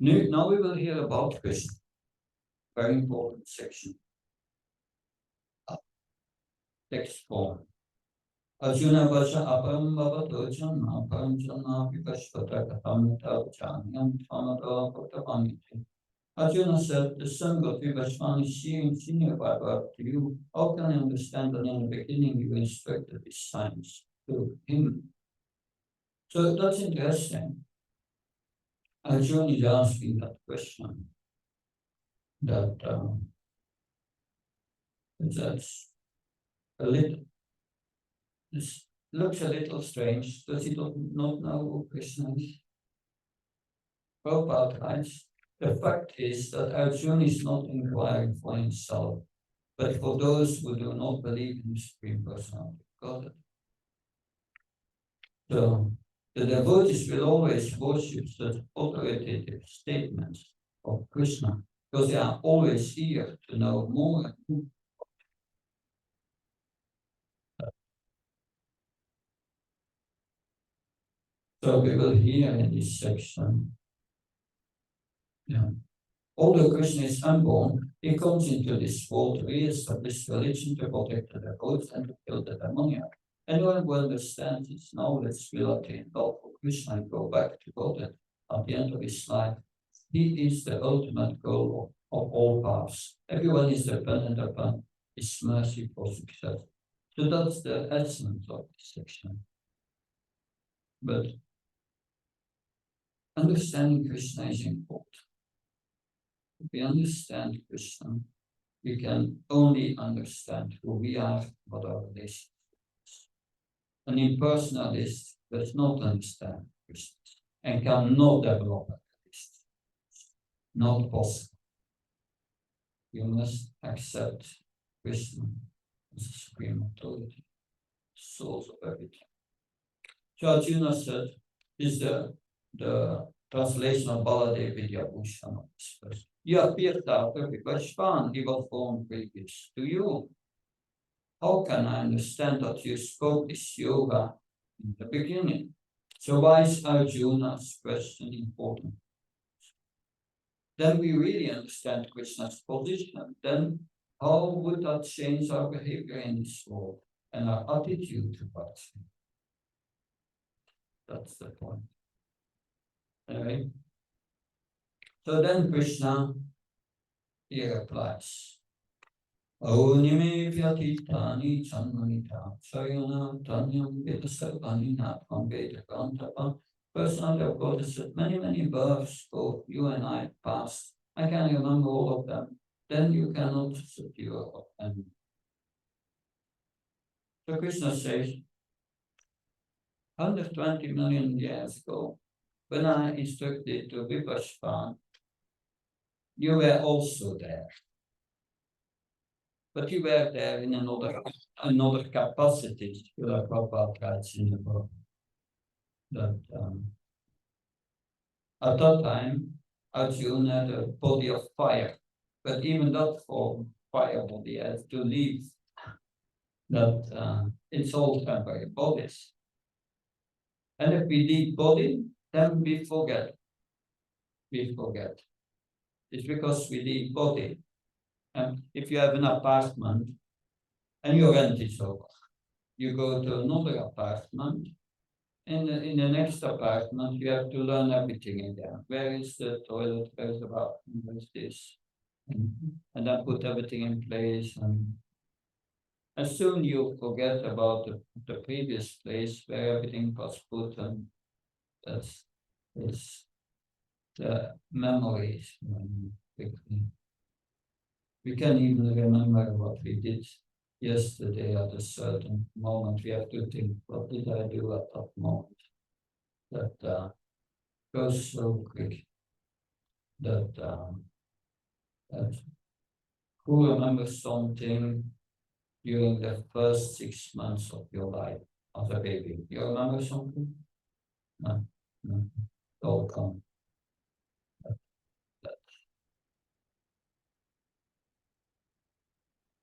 Now we will hear about Krishna. Very important section. Text form. Arjuna Vaja Aparam Bhavato Janma Param Janma Vipashvata Katamita Janyam Tamata Bhaktavamiti. Arjuna said, the son of Vivasvani seeing senior Bhagavad to you, how can I understand that in the beginning you instructed his science to him? So that's interesting. Arjuna is asking that question. That's a little, this looks a little strange. Does he not know who Krishna is? Prabhupada writes, the fact is that Arjuna is not inquiring for himself, but for those who do not believe in the Supreme Personality of Godhead. So the devotees will always worship such authoritative statements of Krishna because they are always eager to know more. So we will hear in this section, although Krishna is unborn, he comes into this world to re-establish religion, to protect the devotees, and to kill the demoniac. Anyone who understands his knowledge will attain love for Krishna and go back to Godhead at the end of his life. He is the ultimate goal of all paths. Everyone is dependent upon his mercy for success. So that's the essence of this section. But understanding Krishna is important. If we understand Krishna, we can only understand who we are, what our relationship is. An impersonalist does not understand Krishna. and cannot develop at least. Not possible. You must accept Krishna as the supreme authority, source of everything. So Arjuna said, is the translation of Baladev Vidyabhushan of this verse. You appeared after Vipashvan, he was born previous to you. How can I understand that you spoke this yoga in the beginning? So why is Arjuna's question important? Then we really understand Krishna's position. Then how would that change our behavior in this world and our attitude to Bhakti? That's the point. Anyway, so then Krishna, he replies, Onime vyatitani chanmanita sayana tanyam vedasarvani natvam vedakantapa. Personally, of God has said many births, both you and I passed. I can remember all of them. Then you cannot secure them. So Krishna says, 120 million years ago, when I instructed to Vipashvan, you were also there. But you were there in another capacity. Prabhupada writes in the book that at that time, Arjuna had a body of fire, but even that form, fire body, has to leave. That it's all temporary bodies. And if we leave body, then we forget. We forget. It's because we leave body. And if you have an apartment and your rent is over, you go to another apartment. In the next apartment, you have to learn everything again. Where is the toilet? Where is the bathroom? Where is this? And then put everything in place. And soon you forget about the previous place where everything was put, and that's the memories. We can even remember what we did yesterday at a certain moment. We have to think, what did I do at that moment? That goes so quick. That who remembers something during the first 6 months of your life as a baby? You remember something? No. All come.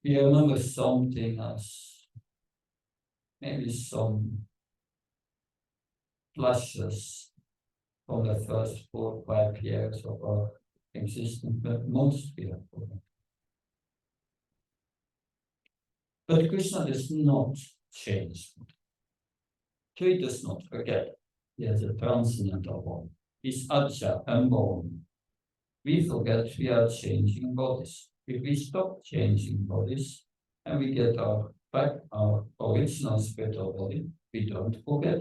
You remember something as maybe some flashes from the first 4 or 5 years of our existence, but most we have forgotten. But Krishna does not change. So he does not forget. He has a transcendental form. He's Aja, unborn. We forget we are changing bodies. If we stop changing bodies and we get back our original spiritual body, we don't forget.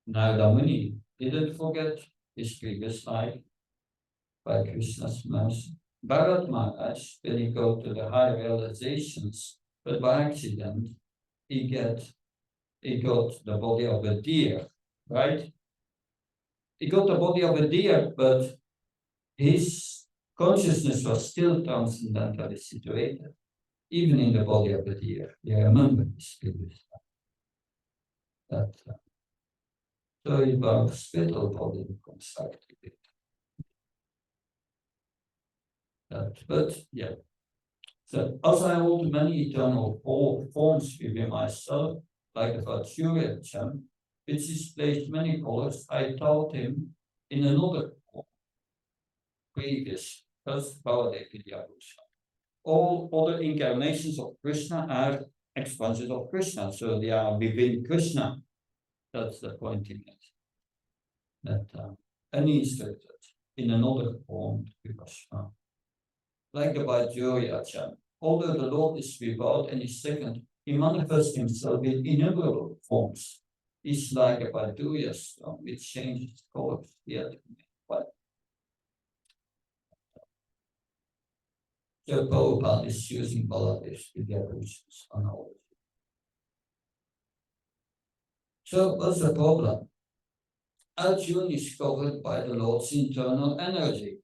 Narada Muni didn't forget his previous life by Krishna's mercy. Bharat Maharaj, when he got to the high realizations, but by accident, he got the body of a deer, right? He got the body of a deer, but his consciousness was still transcendentally situated, even in the body of a deer. You remember this previous life. So our spiritual body becomes activated. But yeah. So as I hold many eternal forms within myself, like the Vajrayana gem, which displays many colors, I taught him in another form, previous, first Baladev Vidyabhushan. All other incarnations of Krishna are expansions of Krishna, so they are within Krishna. That's the point in it. That any instructed in another form to Krishna. Like the Vajrayana, although the Lord is without any second, he manifests himself in innumerable forms. It's like a Vajrayana stone, which changes colors yet. So Prabhupada is using Baladev's Vidyabhushan's analogy. So what's the problem? Arjuna is covered by the Lord's internal energy,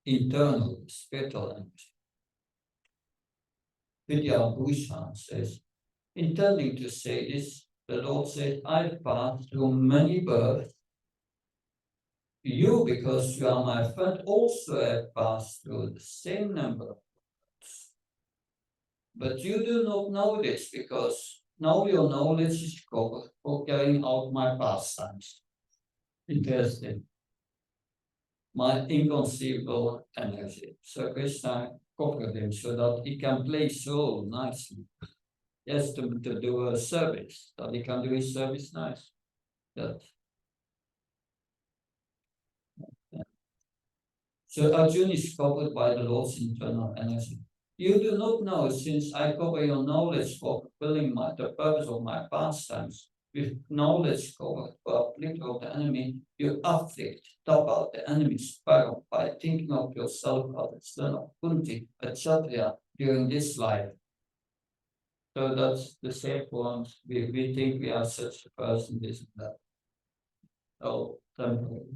internal spiritual energy. Vidyabhushan says, intending to say this, the Lord said, I've passed through many births. You, because you are my friend, also have passed through the same number of births. But you do not know this, because now your knowledge is covered for carrying out my pastimes. Interesting. My inconceivable energy. So Krishna covered him so that he can play so nicely. He has to do a service, that he can do his service nice. That. So Arjuna is covered by the Lord's internal energy. You do not know, since I cover your knowledge for fulfilling the purpose of my pastimes. With knowledge covered for afflict of the enemy, you afflict, top out the enemy's power by thinking of yourself as a son of Kunti, a Kshatriya, during this life. So that's the same ones. We think we are such a person, this and that. Oh, temporary.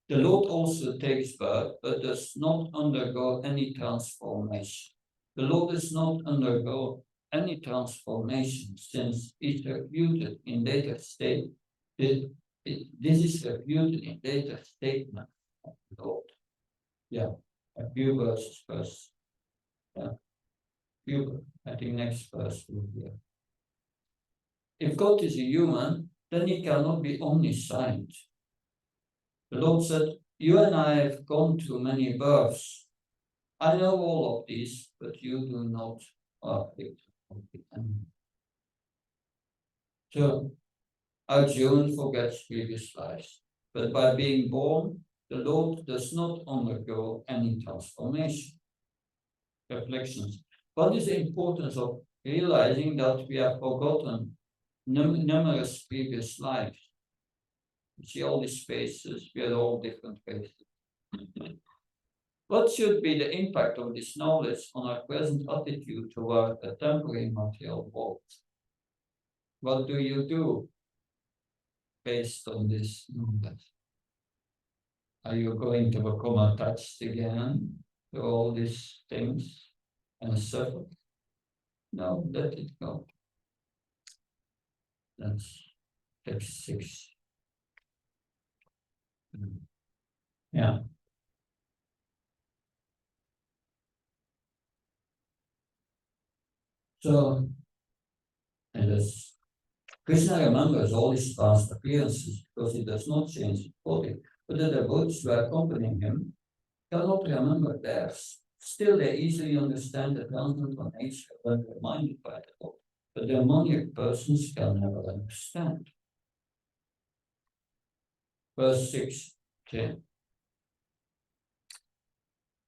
The Lord also takes birth, but does not undergo any transformation. The Lord does not undergo any transformation, since it's refuted in later state. This is refuted in later statement of the Lord. Yeah, a few verses first. Yeah, I think next verse will be. If God is a human, then he cannot be omniscient. The Lord said, you and I have gone through many births. I know all of these, but you do not afflict the enemy. So Arjuna forgets previous lives, but by being born, the Lord does not undergo any transformation. Reflections. What is the importance of realizing that we have forgotten numerous previous lives? You see all these faces, we are all different faces. What should be the impact of this knowledge on our present attitude toward a temporary material world? What do you do based on this knowledge? Are you going to become attached again to all these things and suffer? No, let it go. That's text 6. Yeah. So, and this Krishna remembers all his past appearances because he does not change his body, but the devotees who are accompanying him cannot remember theirs. Still, they easily understand the transcendental nature when reminded by the Lord. But the demoniac persons can never understand. Verse 6. Okay.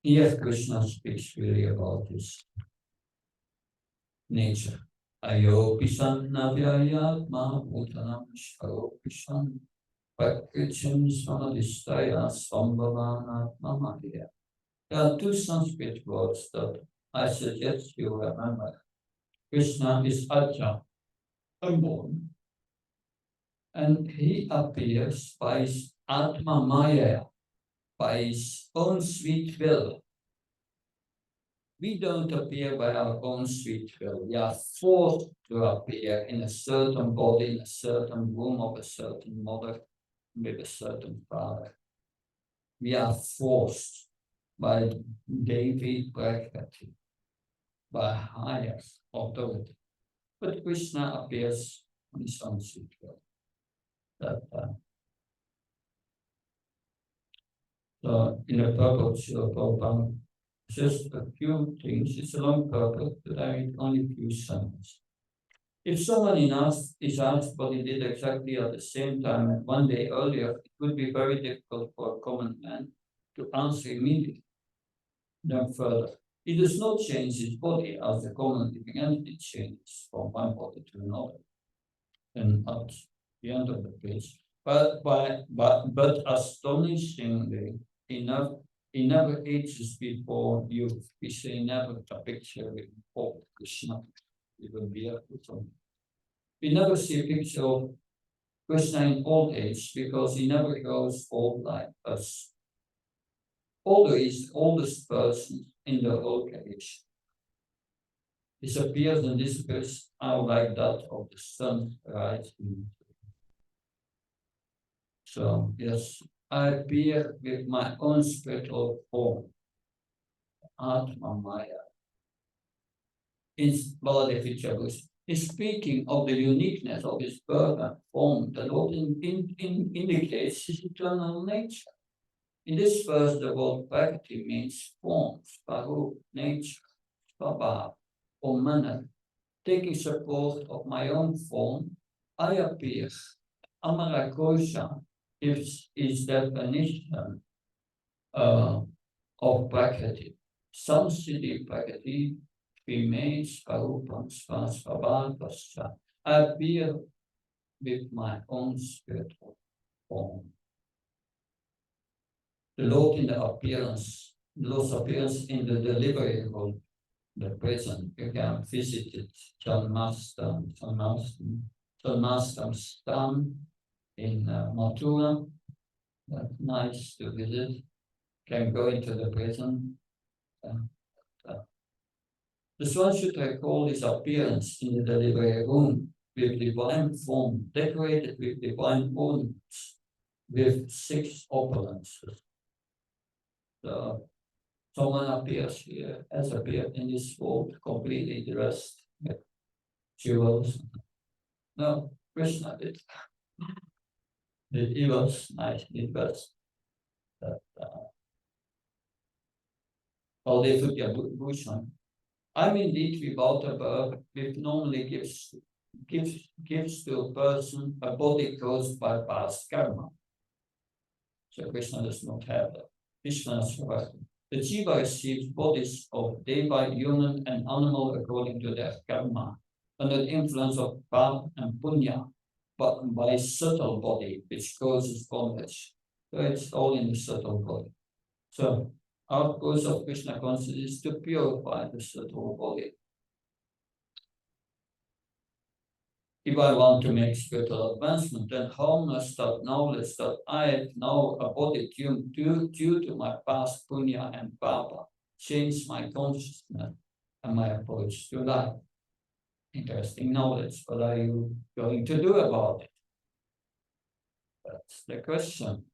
Here Krishna speaks really about his nature. Ayopisan navyayatma bhutanam sharopisan prakrichim samadistaya sambhavanatma madhya. There are two Sanskrit words that I suggest you remember. Krishna is Aja, unborn, and he appears by his Atma Maya, by his own sweet will. We don't appear by our own sweet will. We are forced to appear in a certain body, in a certain womb of a certain mother, with a certain father. We are forced by Devi Prakriti, by higher authority. But Krishna appears on his own sweet will. So in the purpose of just a few things. It's a long purpose, but I read only a few sentences. If someone is asked what he did exactly at the same time and one day earlier, it would be very difficult for a common man to answer immediately. Then further, he does not change his body as the common living entity changes from one body to another. And at the end of the page, but astonishingly enough, he never ages before youth. We say never a picture of Krishna, even beautiful. We never see a picture of Krishna in old age because he never grows old like us. Although he's the oldest person in the whole creation. His appearance and disappears are like that of the sun rising. So, yes, I appear with my own spiritual form, Atma Maya. In Baladevi Chagus, is speaking of the uniqueness of his birth and form, the Lord indicates his eternal nature. In this verse, the word Bhakti means form, Svarup, nature, Svabha, or manner. Taking support of my own form, I appear. Amarakosha is definition of Bhakti. Samsiddhi Bhakti remains Svarupam Svabhavascha. I appear with my own spiritual form. The Lord in the appearance, Lord's appearance in the delivery room, the prison, you can visit it, Janmastam in Mathura. That's nice to visit. Can go into the prison. The swan should recall his appearance in the delivery room with divine form, decorated with divine ornaments, with 6 opulences. So someone appears here, has appeared in this world, completely dressed with jewels. No, Krishna did. It was nice, it was that Baldevutya Bhushan. I'm indeed without a birth, which normally gives to a person a body caused by past karma. So Krishna does not have that. Krishna is the jiva receives bodies of deva, human, and animal according to their karma, under the influence of pap and punya, but by subtle body, which causes bondage. So it's all in the subtle body. So our course of Krishna consciousness is to purify the subtle body. If I want to make spiritual advancement, then how must that knowledge that I have now a body tuned due to my past punya and papa change my consciousness and my approach to life? Interesting knowledge. What are you going to do about it? That's the question.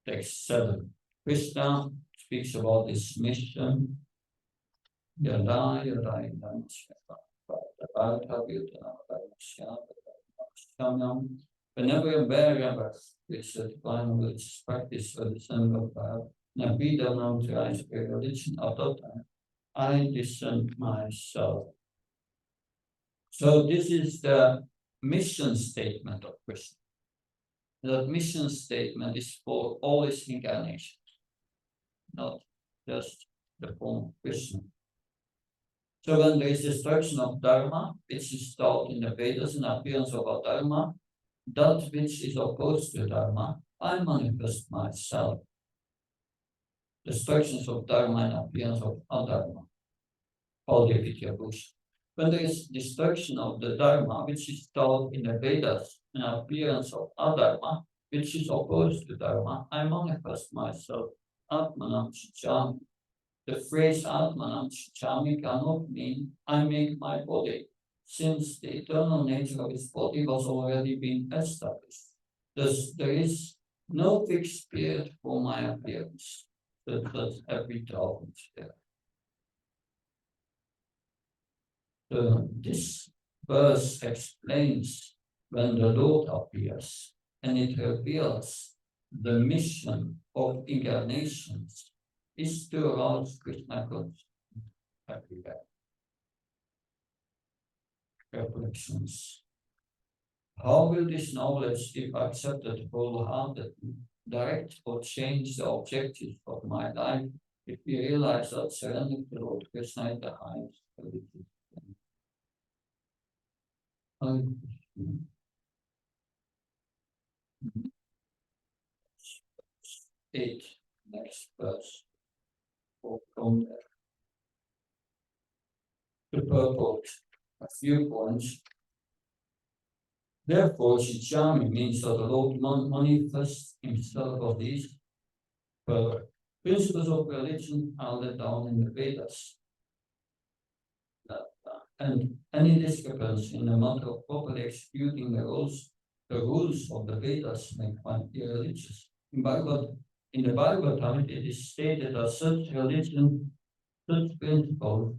Text 7. Krishna speaks about this mission. Yada, yada, yada, whenever and wherever it's a divine religious practice for the son of God, and be the unauthorized religion of that time, I discern myself. So this is the mission statement of Krishna. That mission statement is for all his incarnations, not just the form of Krishna. So when there is destruction of Dharma, which is taught in the Vedas, an appearance of a Dharma, that which is opposed to Dharma, I manifest myself. Destructions of Dharma and appearance of Adharma. All the Vidya Bush. When there is destruction of the Dharma, which is taught in the Vedas, an appearance of Adharma, which is opposed to Dharma, I manifest myself. Atmanam Chicham. The phrase Atmanam Chichami cannot mean I make my body, since the eternal nature of his body was already been established. Thus, there is no fixed period for my appearance. That's every 12 there. This verse explains when the Lord appears, and it reveals the mission of incarnations is to arouse Krishna consciousness everywhere. Reflections. How will this knowledge, if accepted wholeheartedly, direct or change the objectives of my life if we realize that surrender to Lord Krishna is the highest religion? 8, next verse. From the purport, a few points. Therefore, Shichami means that the Lord manifests himself of these principles of religion are laid down in the Vedas. And any discrepancy in the matter of properly executing the rules of the Vedas make one irreligious. In the Bhagavatam, it is stated that such religion, such principles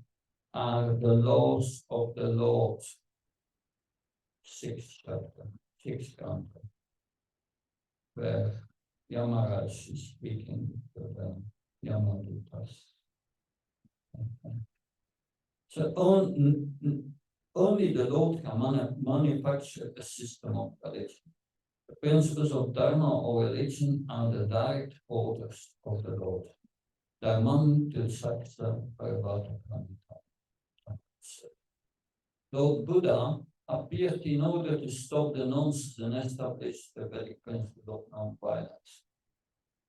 are the laws of the Lord. 6th chapter, 6th canto, where Yamaraj is speaking to the Yamadutas. So only the Lord can manufacture a system of religion. The principles of Dharma or religion are the direct orders of the Lord. Dharman to Saksa Parvata Pranita. Lord Buddha appeared in order to stop the nonsense and establish the Vedic principle of non-violence.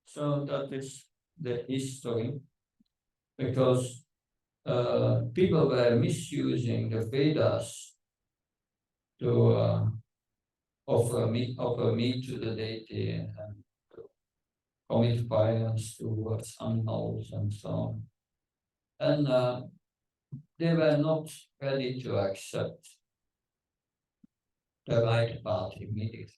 So that is the history, because people were misusing the Vedas to offer meat to the deity and to commit violence towards animals and so on. And they were not ready to accept the right path immediately.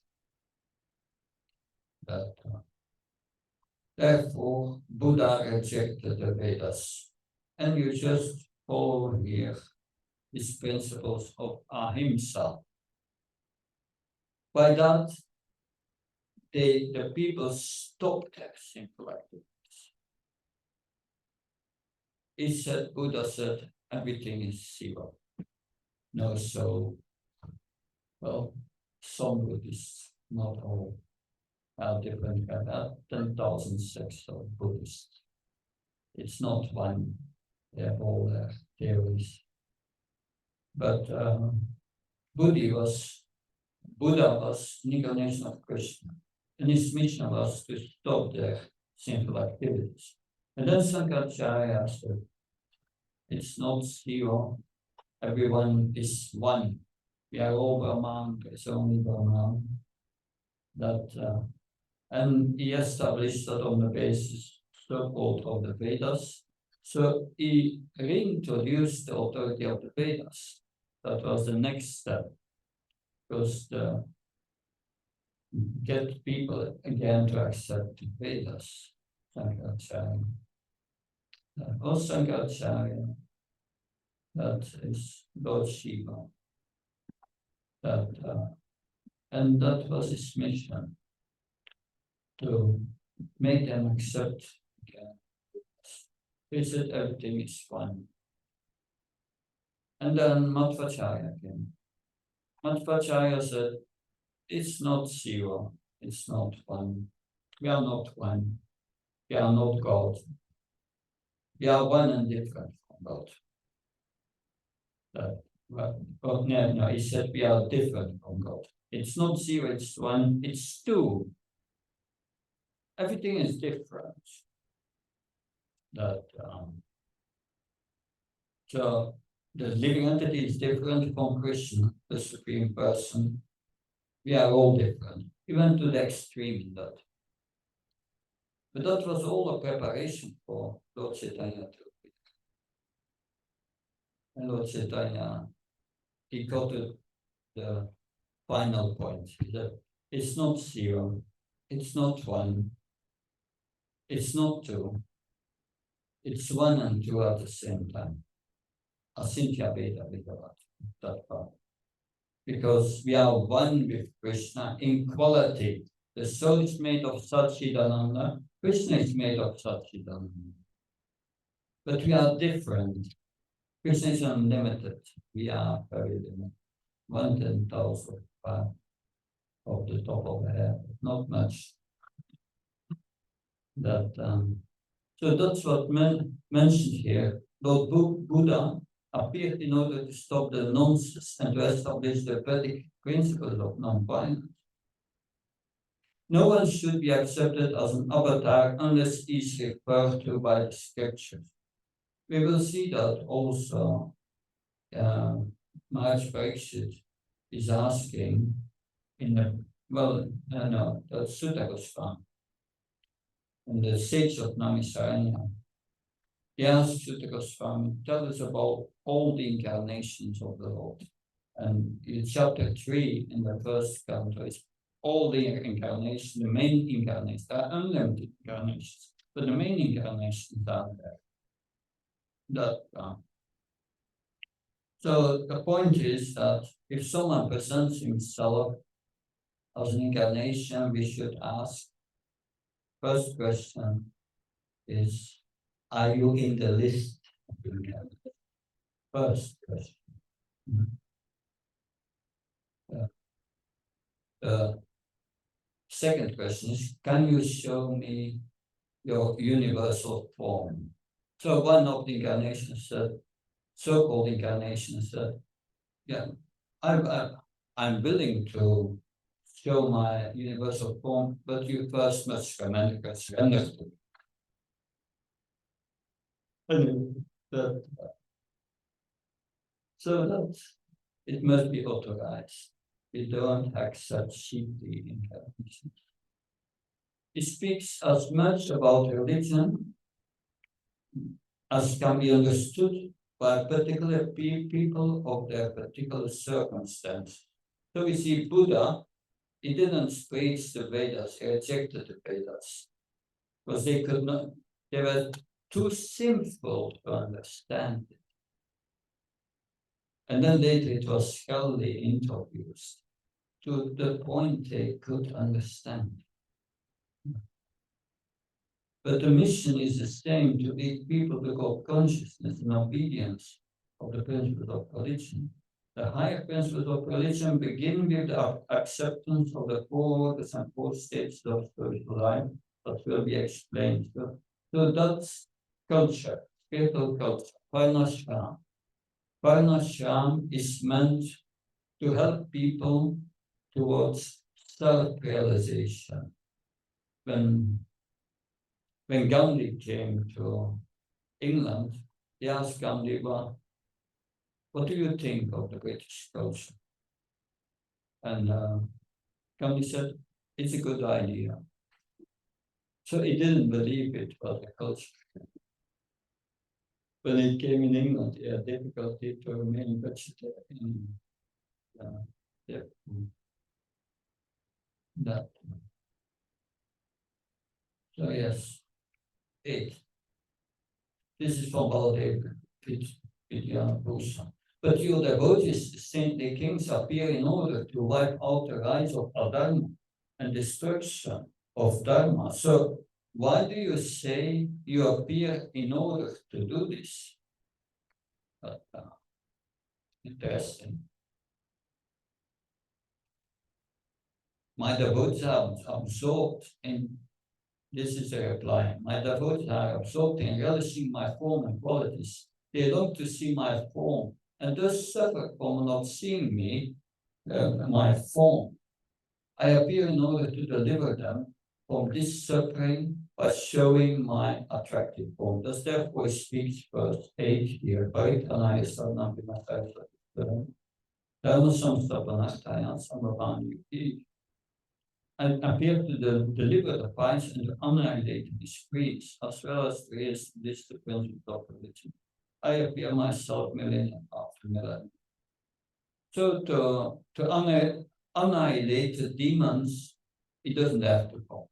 Therefore, Buddha rejected the Vedas. And you just follow here these principles of ahimsa. By that, the people stopped their sinful activities. Buddha said, everything is Shiva. No soul. Well, some Buddhists, not all, are different. There are 10,000 sects of Buddhists. It's not one. They have all their theories. But Buddha was an incarnation of Krishna, and his mission was to stop their sinful activities. And then Sankaracharya said, it's not zero, everyone is one. We are all Brahman, there's only Brahman. And he established that on the basis so-called of the Vedas. So he reintroduced the authority of the Vedas. That was the next step, because get people again to accept the Vedas. Sankaracharya. Sankaracharya, that is Lord Shiva. And that was his mission, to make them accept again. He said everything is one. And then Madhvacharya came. Madhvacharya said, it's not zero, it's not one. We are not one. We are not God. We are one and different from God. No, he said we are different from God. It's not zero, it's one, it's two. Everything is different. So the living entity is different from Krishna, the Supreme Person. We are all different. He went to the extreme in that. But that was all a preparation for Lord Chaitanya to appear. And Lord Chaitanya, he got to the final point. He said, it's not zero, it's not one, it's not two, it's one and two at the same time. Asintya Veda Vidavat, that part. Because we are one with Krishna in quality. The soul is made of Satchidananda, Krishna is made of Satchidananda. But we are different. Krishna is unlimited. We are very limited. 1/10,000 of the top of the head, not much. So that's what mentioned here. Lord Buddha appeared in order to stop the nonsense and to establish the Vedic principles of non-violence. No one should be accepted as an avatar unless he is referred to by the scriptures. We will see that also. Maharaj Parikshit is asking in the, no, the sutta was found. And the sage of Namisaranya, he asked Sutta Goswami, tell us about all the incarnations of the Lord. And in chapter 3, in the first canto, is all the incarnations, the main incarnations, there are unlimited incarnations, but the main incarnations are there. So the point is that if someone presents himself as an incarnation, we should ask, first question is, are you in the list of the incarnations? First question. The second question is, can you show me your universal form? So one of the incarnations said, so-called incarnations said, yeah, I'm willing to show my universal form, but you first must surrender to me. So that it must be authorized. We don't accept cheaply incarnations. It speaks as much about religion as can be understood by particular people of their particular circumstance. So we see Buddha, he didn't praise the Vedas, he rejected the Vedas, because they were too simple to understand it. And then later it was scholarly introduced to the point they could understand. But the mission is the same, to lead people to God consciousness and obedience of the principles of religion. The higher principles of religion begin with the acceptance of the four orders and four states of spiritual life that will be explained. So that's culture, spiritual culture, Varnashram. Varnashram is meant to help people towards self-realization. When Gandhi came to England, he asked Gandhi, well, what do you think of the British culture? And Gandhi said, it's a good idea. So he didn't believe it was a culture. When he came in England, he had difficulty to remain vegetarian. That. So yes, 8. This is from Baldev, Vidyanabhusan. But your devotees, saintly kings, appear in order to wipe out the rise of adharma and destruction of dharma. So why do you say you appear in order to do this? But, interesting. My devotees are absorbed in, this is a reply, my devotees are absorbed in relishing my form and qualities. They long to see my form and thus suffer from not seeing me, my form. I appear in order to deliver them from this suffering by showing my attractive form. Thus therefore speaks verse 8 here. Paritanaya sarnam vinasaya dharma samstapanastaya samabhanyuki. I appear to deliver the pious and to annihilate the discreets, as well as to raise this the principle of religion. I appear myself millennium after millennium. So to annihilate the demons, it doesn't have to fall.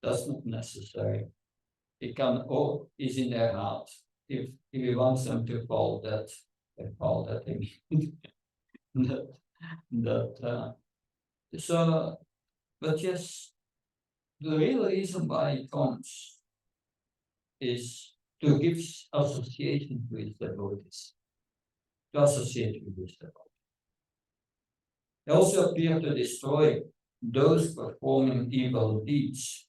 That's not necessary. It can, or is in their heart. If he wants them to fall, that they fall, that they so, but yes, the real reason why it comes is to give association to his devotees, to associate with his devotees. They also appear to destroy those performing evil deeds,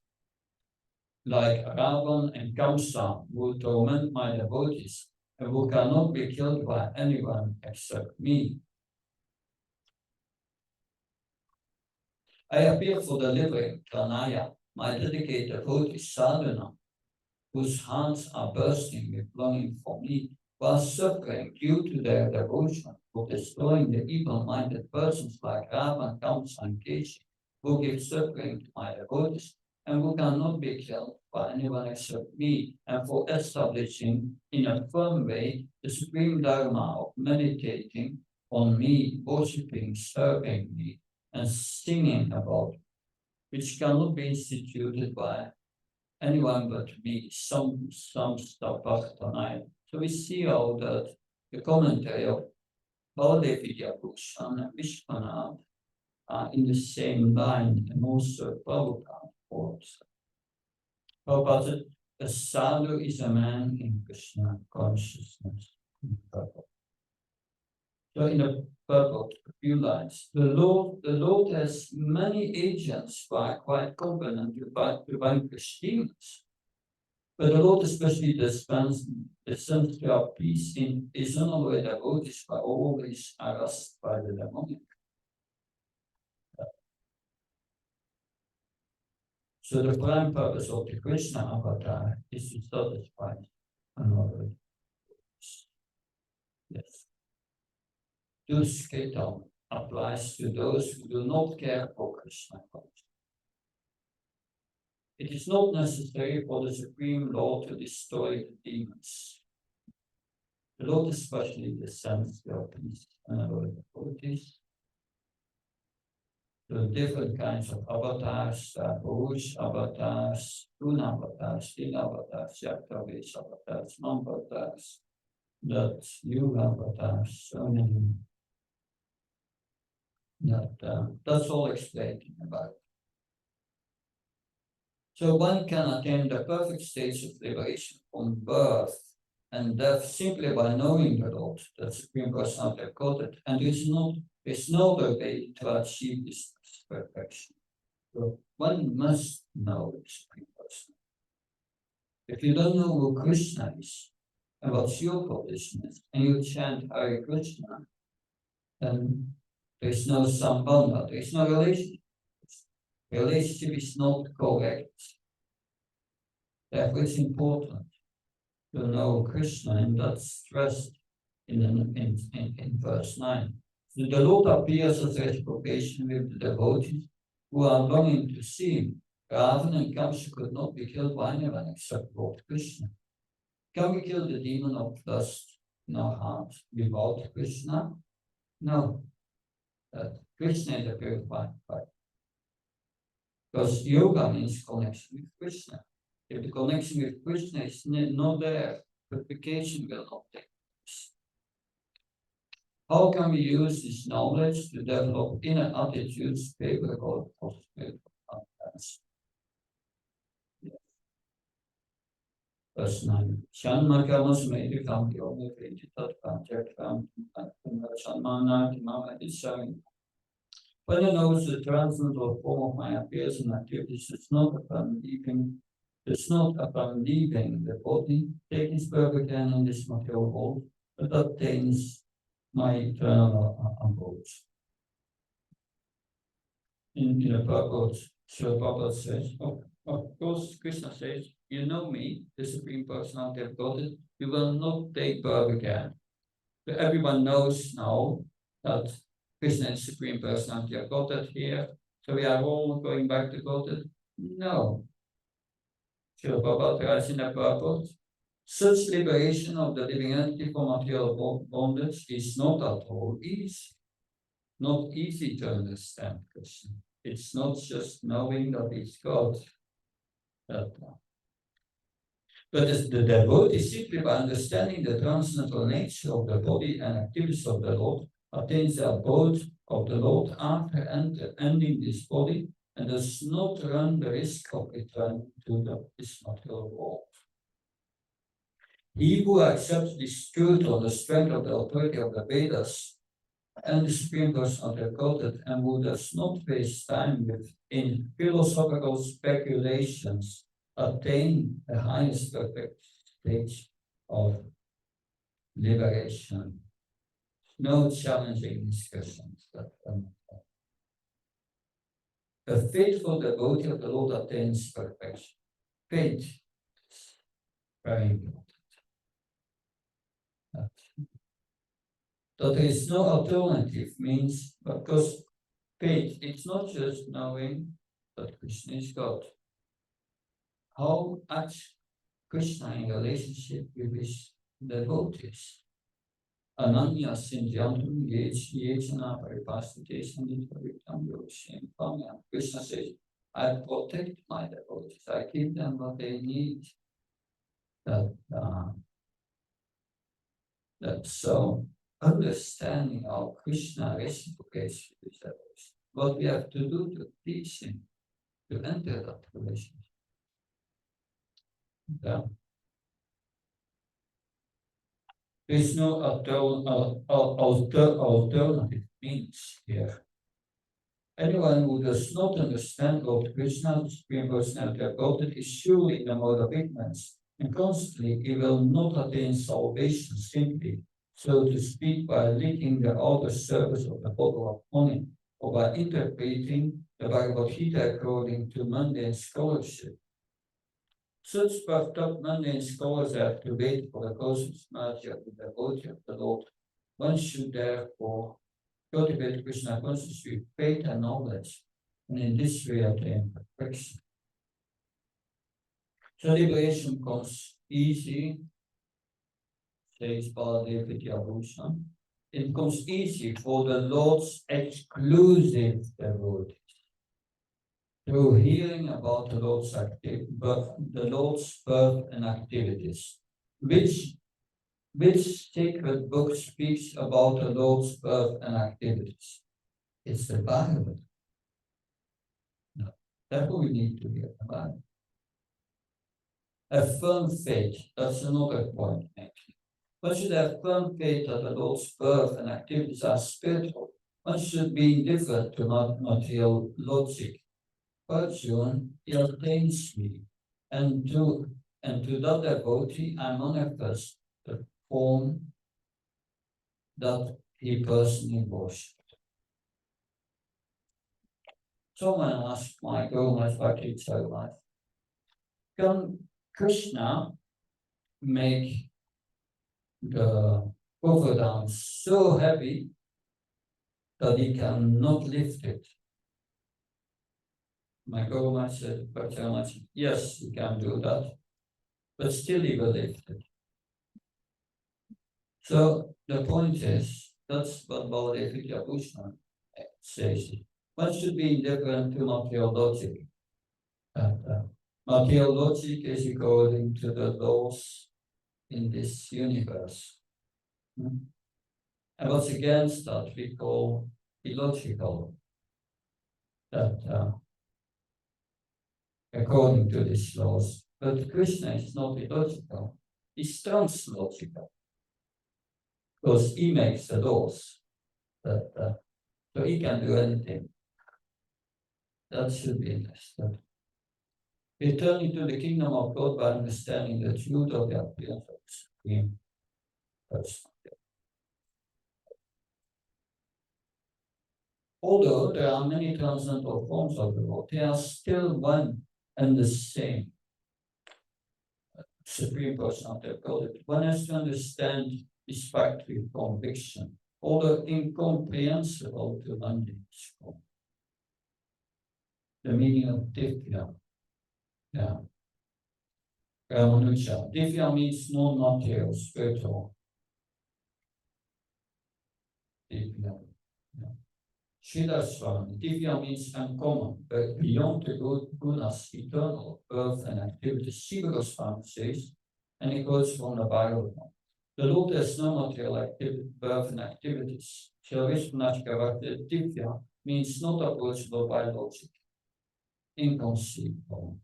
like Ravan and Kamsa, who torment my devotees and who cannot be killed by anyone except me. I appear for delivering Pranaya, my dedicated devotee sadhana, whose hands are bursting with longing for me. while suffering due to their devotion for destroying the evil-minded persons like Ravan, Kamsa, and Keshi, who give suffering to my devotees, and who cannot be killed by anyone except me, and for establishing in a firm way the supreme dharma of meditating on me, worshipping, serving me, and singing about me, which cannot be instituted by anyone but me, some stuff tonight. So we see how that the commentary of Baladevidya Bhushan and Vishwanath are in the same line, and also Prabhupada quotes. Prabhupada said, a sadhu is a man in Krishna consciousness. So in the purport, a few lines. The Lord has many agents who are quite competent to vanquish demons. But the Lord especially dispenses the sense of peace in his unaware devotees are always harassed by the demonic. So the prime purpose of the Krishna avatar is to satisfy another. Yes. This Ketan applies to those who do not care for Krishna consciousness. It is not necessary for the Supreme Lord to destroy the demons. The Lord especially descends their peace and other devotees. The different kinds of avatars, Purush avatars, Guna avatars, Lila avatars, Yaktavish avatars, non-avatars, that Yuga avatars, so many. That's all explained in the Bible. So one can attain the perfect stage of liberation from birth and death simply by knowing the Lord, the Supreme Personality of Godhead, and there's no other way to achieve this perfection. So one must know the Supreme Personality. If you don't know who Krishna is and what your position is, and you chant Hare Krishna, then there's no sambandha, there's no relationship. Relationship is not correct. Therefore, it's important to know Krishna, and that's stressed in verse 9. So the Lord appears as reciprocation with the devotees who are longing to see him. Ravan and Kamsa could not be killed by anyone except Lord Krishna. Can we kill the demon of lust in our hearts without Krishna? No. Krishna is a purifying fire. Because yoga means connection with Krishna. If the connection with Krishna is not there, purification will not take place. How can we use this knowledge to develop inner attitudes favorable for spiritual contents? Verse 9. Shanma karma sumedhi kamti ome vedi tat panchakram shanmana kimama isharin. When you know the transcendental form of my affairs and activities, it's not upon leaving the body, taking birth again in this material world, but obtains my eternal abode. In the purport, Srila Prabhupada says, of course, Krishna says, you know me, the Supreme Personality of Godhead, you will not take birth again. But everyone knows now that Krishna is Supreme Personality of Godhead here, so we are all going back to Godhead. No. Srila Prabhupada writes in the purport, such liberation of the living entity from material bondage is not at all easy. Not easy to understand Krishna. It's not just knowing that it's God. But as the devotee, simply by understanding the transcendental nature of the body and activities of the Lord, attains the abode of the Lord after ending this body, and does not run the risk of returning to this material world. He who accepts this truth on the strength of the authority of the Vedas and the Supreme Personality of Godhead, and who does not waste time in philosophical speculations, attain the highest perfect stage of liberation. No challenging discussions. A faithful devotee of the Lord attains perfection. Faith is very important. that there is no alternative means, because faith, it's not just knowing that Krishna is God. How acts Krishna in relationship with his devotees? Ananya Sindhyantum Yechana Paripastation Nitaritam Yoshim Pamya. Krishna says, I protect my devotees, I give them what they need. So understanding how Krishna reciprocates with his devotees, what we have to do to teach him to enter that relationship. Yeah. There's no alternative means here. Anyone who does not understand Lord Krishna, the Supreme Personality of Godhead, is surely in a mode of ignorance, and consequently he will not attain salvation simply, so to speak, by licking the outer surface of the bottle of honey, or by interpreting the Bhagavad Gita according to mundane scholarship. Such puffed up mundane scholars have to wait for the closest merger of the devotee of the Lord. One should therefore cultivate Krishna consciousness with faith and knowledge, and in this way attain perfection. So liberation comes easy, says Baladev Vidyabhushan. It comes easy for the Lord's exclusive devotees. Through hearing about the Lord's birth and activities, which sacred book speaks about the Lord's birth and activities? It's the Bible. No, that's what we need to hear the Bible. A firm faith, that's another point actually. One should have firm faith that the Lord's birth and activities are spiritual. One should be indifferent to material logic. Arjuna, he attains me, and to that devotee I manifest the form that he personally worshipped. Someone asked my Guru Bhakti so life, can Krishna make the Govardhan so heavy that he cannot lift it? My Guru said, yes, he can do that, but still he will lift it. So the point is, that's what Baladev Vidyabhushan says. One should be indifferent to material logic. Material logic is according to the laws in this universe. And what's against that we call illogical. That according to these laws. But Krishna is not illogical, he's translogical. Because he makes the laws. So he can do anything. That should be understood. Returning to the kingdom of God by understanding the truth of the appearance of the Supreme Personality. Although there are many transcendental forms of the Lord, they are still one and the same. Supreme Personality of God. One has to understand this fact with conviction, although incomprehensible to mundane people. The meaning of Divya. Yeah. Ramanuja. Divya means non-material, spiritual. Divya. Yeah. Shridhar Divya means uncommon, but beyond the gunas, eternal birth and activity. Shiva Goswami says, and it goes from the Bible. The Lord has no material activity, birth and activities. Divya means not approachable by logic, inconceivable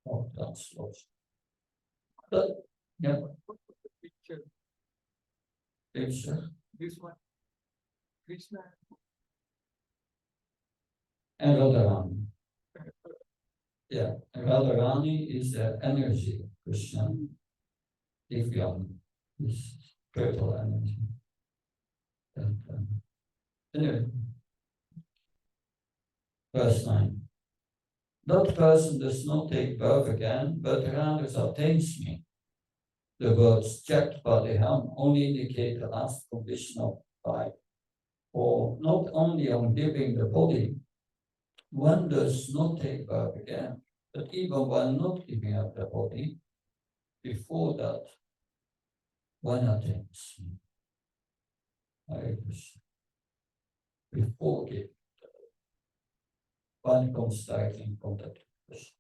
of that logic. But, yeah. Picture. This one. Krishna. And Radharani. Yeah, Radharani is the energy of Krishna. Divya is spiritual energy. And, anyway, verse 9. That person does not take birth again, but rather attains me. The words checked by the helm only indicate the last condition of by, or not only on giving the body, one does not take birth again, but even while not giving up the body, before that, one attains me. Hare Krishna. Before giving, one comes directly in contact with Krishna.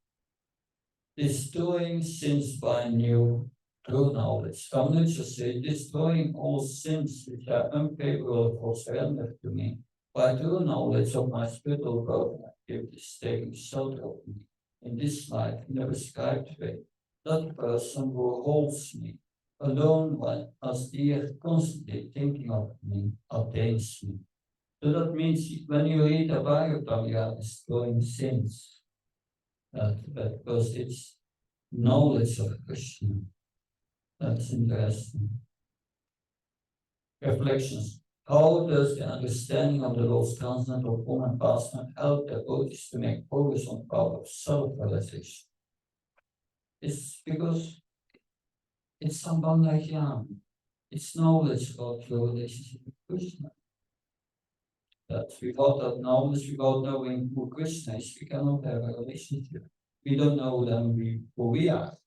Destroying sins by new true knowledge. Kamlucha says, destroying all sins which are unfavorable for surrender to me, by true knowledge of my spiritual growth and activity, taking shelter of me in this life in a prescribed way. That person who holds me alone when as dear, constantly thinking of me, attains me. So that means when you read the Bhagavatam, you are destroying sins. Because it's knowledge of Krishna. That's interesting. Reflections. How does the understanding of the Lord's transcendental form and pastime help the devotees to make progress on the path of self-realization? It's because it's Sambandha Jnana. It's knowledge about your relationship with Krishna. That without that knowledge, without knowing who Krishna is, we cannot have a relationship. We don't know then who we are.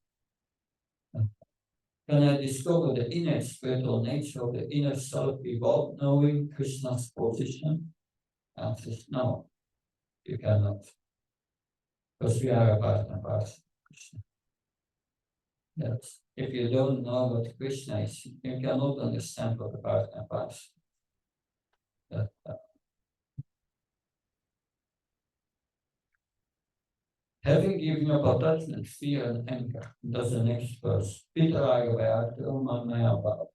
Can I discover the inner spiritual nature of the inner self without knowing Krishna's position? Answer is no, you cannot. Because we are a partner of Krishna. Yes. If you don't know what Krishna is, you cannot understand what the partner is. Having given up attachment, fear, and anger, that's the next verse. Pitaragavaya, Mannaya Bhava.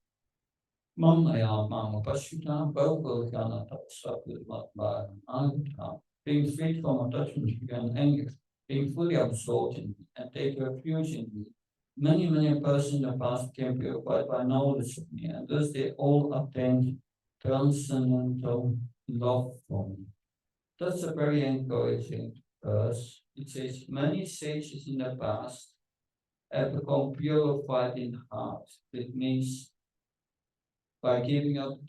Mannaya Mama Pashita, Bhavagalgana Tapsakulatmara, Angutam. Being free from attachment, fear, and anger, being fully absorbed in me, and take refuge in me. Many persons in the past became purified by knowledge of me, and thus they all attained transcendental love for me. That's a very encouraging verse. It says, many sages in the past have become purified in heart. It means by giving up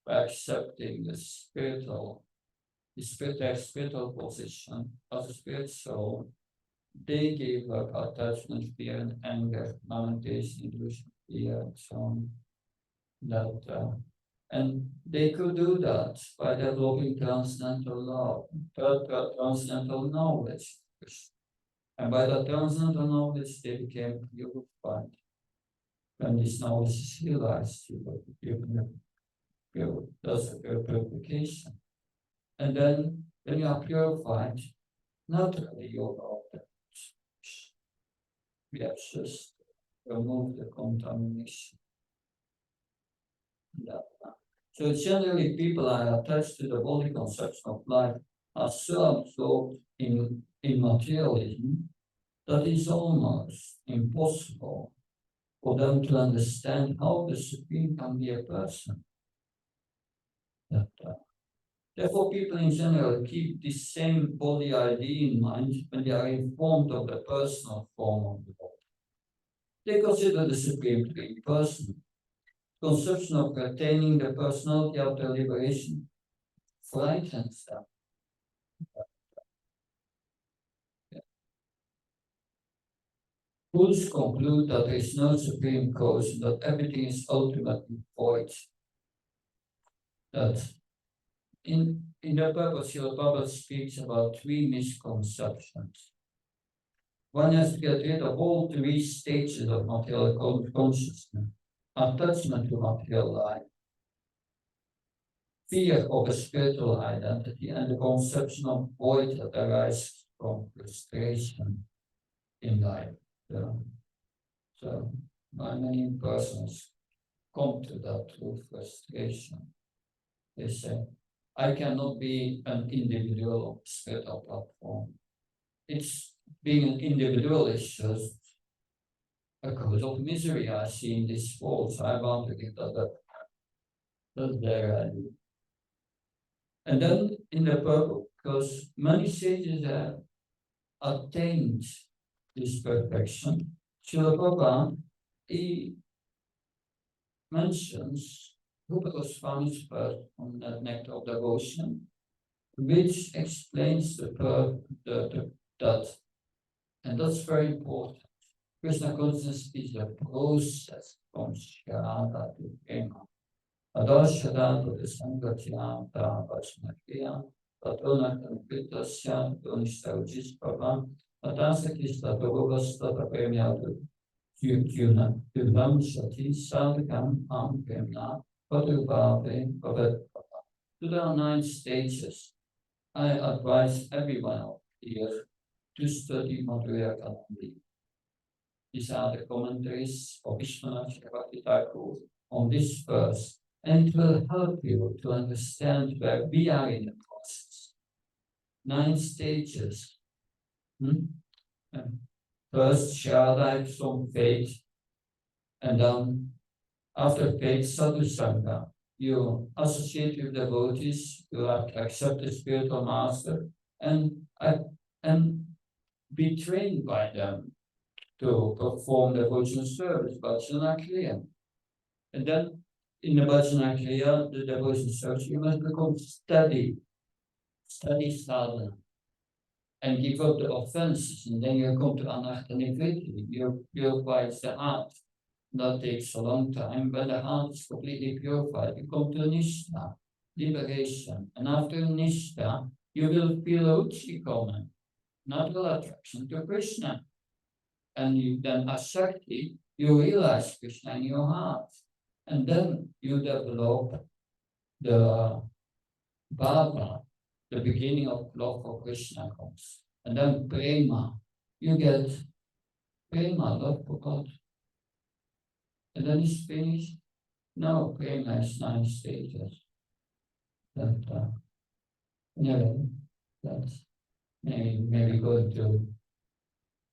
by accepting the spiritual position as a spirit soul, they gave up attachment, fear, and anger, lamentation, illusion, fear, and so on. And they could do that by developing transcendental love, transcendental knowledge. And by that transcendental knowledge, they became purified. When this knowledge is realized, that's a purification. And then, when you are purified, naturally you'll know that we have just removed the contamination. So generally, people are attached to the body conception of life are so absorbed in materialism that it's almost impossible for them to understand how the Supreme can be a person. Therefore, people in general keep this same body idea in mind when they are informed of the personal form of the body. They consider the Supreme to be personal. Conception of attaining the personality of the liberation frightens them. Fools conclude that there is no supreme cause and that everything is ultimately void. That in the purpose, your Baba speaks about three misconceptions. One has to get rid of all three stages of material consciousness: attachment to material life, fear of a spiritual identity, and the conception of void that arises from frustration in life. So many persons come to that through frustration. They say, I cannot be an individual on spiritual platform. It's being an individual is just a cause of misery I see in this world, so I want to give that up. That's their idea. And then in the purpose, because many sages have attained this perfection, Srila Prabhupada, he mentions Rupa Goswami's verse on that Nectar of Devotion, which explains that, and that's very important. Krishna consciousness is a process from Sharada to Prema. Adashada to the Sangatya, Vajnakriya, Tatona Kanpitasya, Donishtaujis Prabha, Atasakista Dogavasta Premya Yuna, Yuvam Shati, Sadhakam, Am Premna, Padubhave, Bhavat. So there are 9 stages. I advise everyone here to study Madhurya Kalandi. These are the commentaries of Vishwanath Bhakti Thakur on this verse, and it will help you to understand where we are in the process. 9 stages. First, Shraddha from faith, and then after faith, sadhusanga. You associate with devotees, you accept the spiritual master, and be trained by them to perform devotional service, bhajana kriya. And then in the bhajana kriya, the devotional service, you must become study sadhana, and give up the offenses, and then you come to anartha nivritti. You purify the heart. That takes a long time. When the heart is completely purified, you come to nishtha, liberation. And after nishtha, you will feel ruchi coming, natural attraction to Krishna. And you then as Shakti, you realize Krishna in your heart. And then you develop the bhava, the beginning of love for Krishna comes. And then prema, you get prema, love for God. And then it's finished. No, prema is 9 stages. That, that's maybe going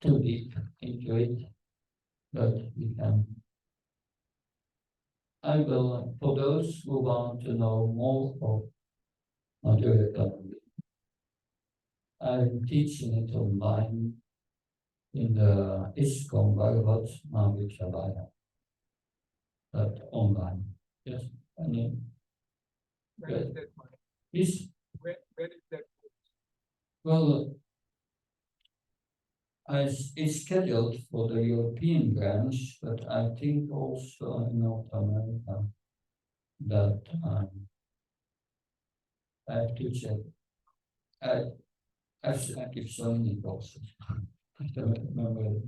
too deep into it, but we can. I will, for those who want to know more of Madhurya Kalandi, I'm teaching it online in the ISKCON Bhagavat Mahavidyalaya. That online. Yes, I mean. Where is that one? Yes. Where is that? Well, it's scheduled for the European branch, but I think also in North America that I have to check. I keep so many courses. I don't remember.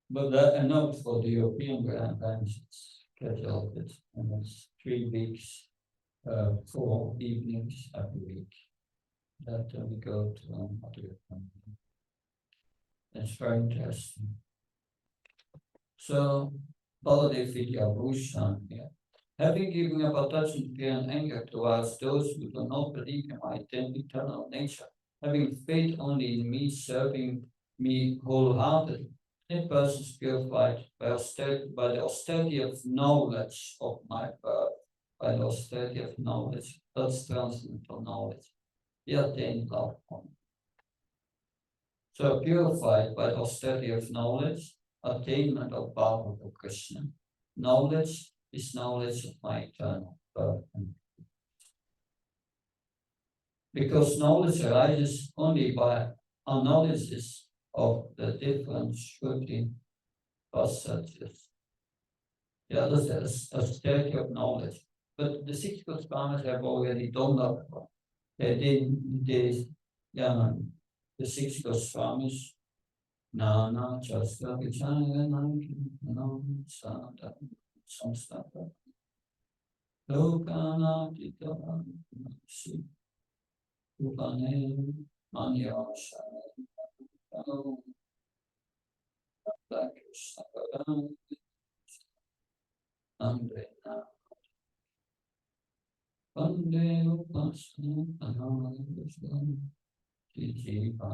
But I know for the European branch it's scheduled, and it's 3 weeks, 4 evenings every week. That we go to Madhurya Kalandi. That's very interesting. So, Baladev Vidya Bhushan here. Having given up attachment, fear, and anger towards those who do not believe in my eternal nature, having faith only in me, serving me wholeheartedly, that person is purified by the austerity of knowledge of my birth, by the austerity of knowledge, that's transcendental knowledge. He attained love only. So purified by the austerity of knowledge, attainment of power of Krishna. Knowledge is knowledge of my eternal birth. Because knowledge arises only by analysis of the different Shruti passages. Yeah, that's the austerity of knowledge. But the 6 Goswamis have already done that one. The 6 Goswamis, Nana, Chastra, Vichana, Sada, Samstata, Lokana, Tita, Si, Upane, Manya, Shana, Krishna, Andrena, Vande Upasana, Ananda, Jiva.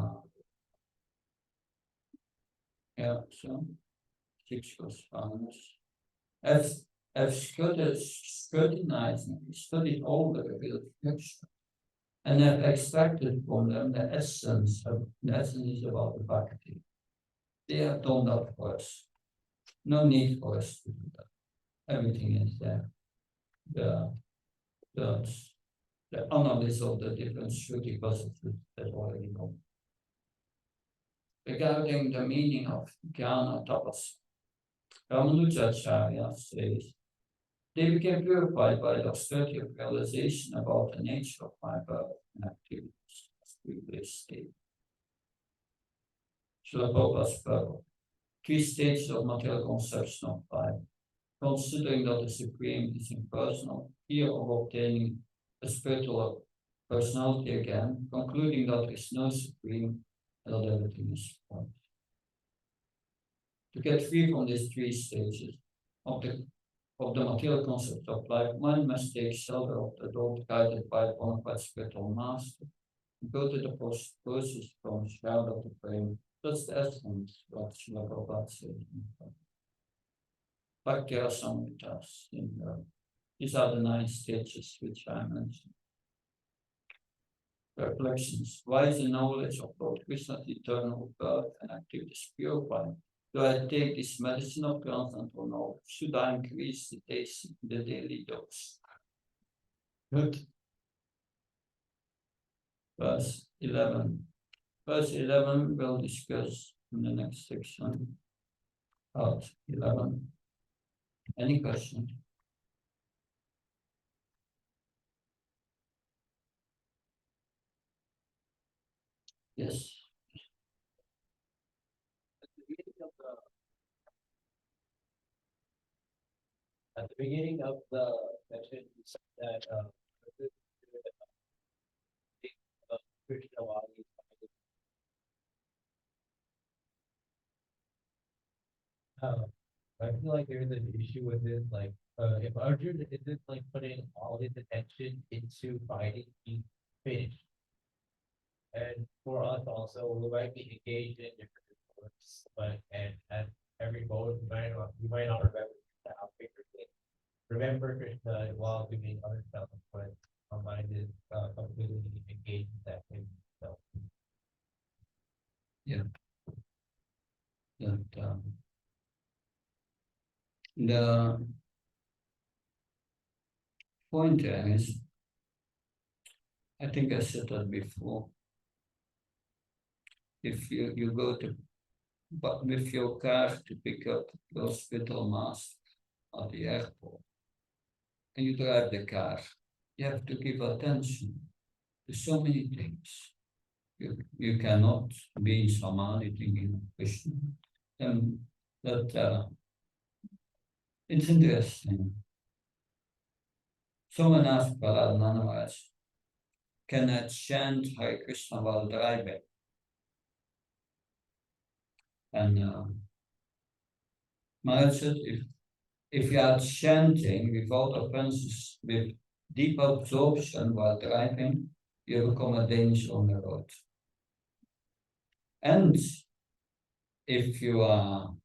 Yeah, so 6 Goswamis. I've studied all the revealed scripture, and I've extracted from them the essence is about the Bhakti. They have done that for us. No need for us to do that. everything is there. The the the analysis of the different Shruti passages that already know. Regarding the meaning of jnana tapas, Ramanujacharya says, they became purified by the austerity of realization about the nature of my birth and activities, as previously stated. Srila Prabhupada's purport. 3 stages of material conception of life. Considering that the Supreme is impersonal, fear of obtaining a spiritual personality again, concluding that there is no Supreme and that everything is formed. To get free from these 3 stages of the material concept of life, one must take shelter of the Lord guided by a bona fide spiritual master and go to the process from shroud of the frame. That's the essence of what Srila Prabhupada said. Bhakti Rasamritas. These are the 9 stages which I mentioned. Reflections. Why is the knowledge of Lord Krishna's eternal birth and activities purified? Do I take this medicine of transcendental knowledge? Should I increase the daily dose? Good. Verse 11. Verse 11 we'll discuss in the next section. Part 11. Any questions? Yes. At the beginning of the session, you said that Krishna while he's I feel like there's an issue with this, like, if Arjun isn't like putting all his attention into fighting, he's finished. And for us also, we might be engaged in different sports, but and at every goal, we might not remember how bigger thing. Remember Krishna while doing other stuff, but our mind is completely engaged in that thing. So That the point there is, I think I said that before. If you go to, but with your car to pick up your spittle mask at the airport, and you drive the car, you have to give attention to so many things. You cannot be in Samadhi thinking of Krishna. And that it's interesting. Someone asked Prahlad Maharaj, can I chant Hare Krishna while driving? And Maharaj said, if you are chanting without offenses, with deep absorption while driving, you become a danger on the road. And if you are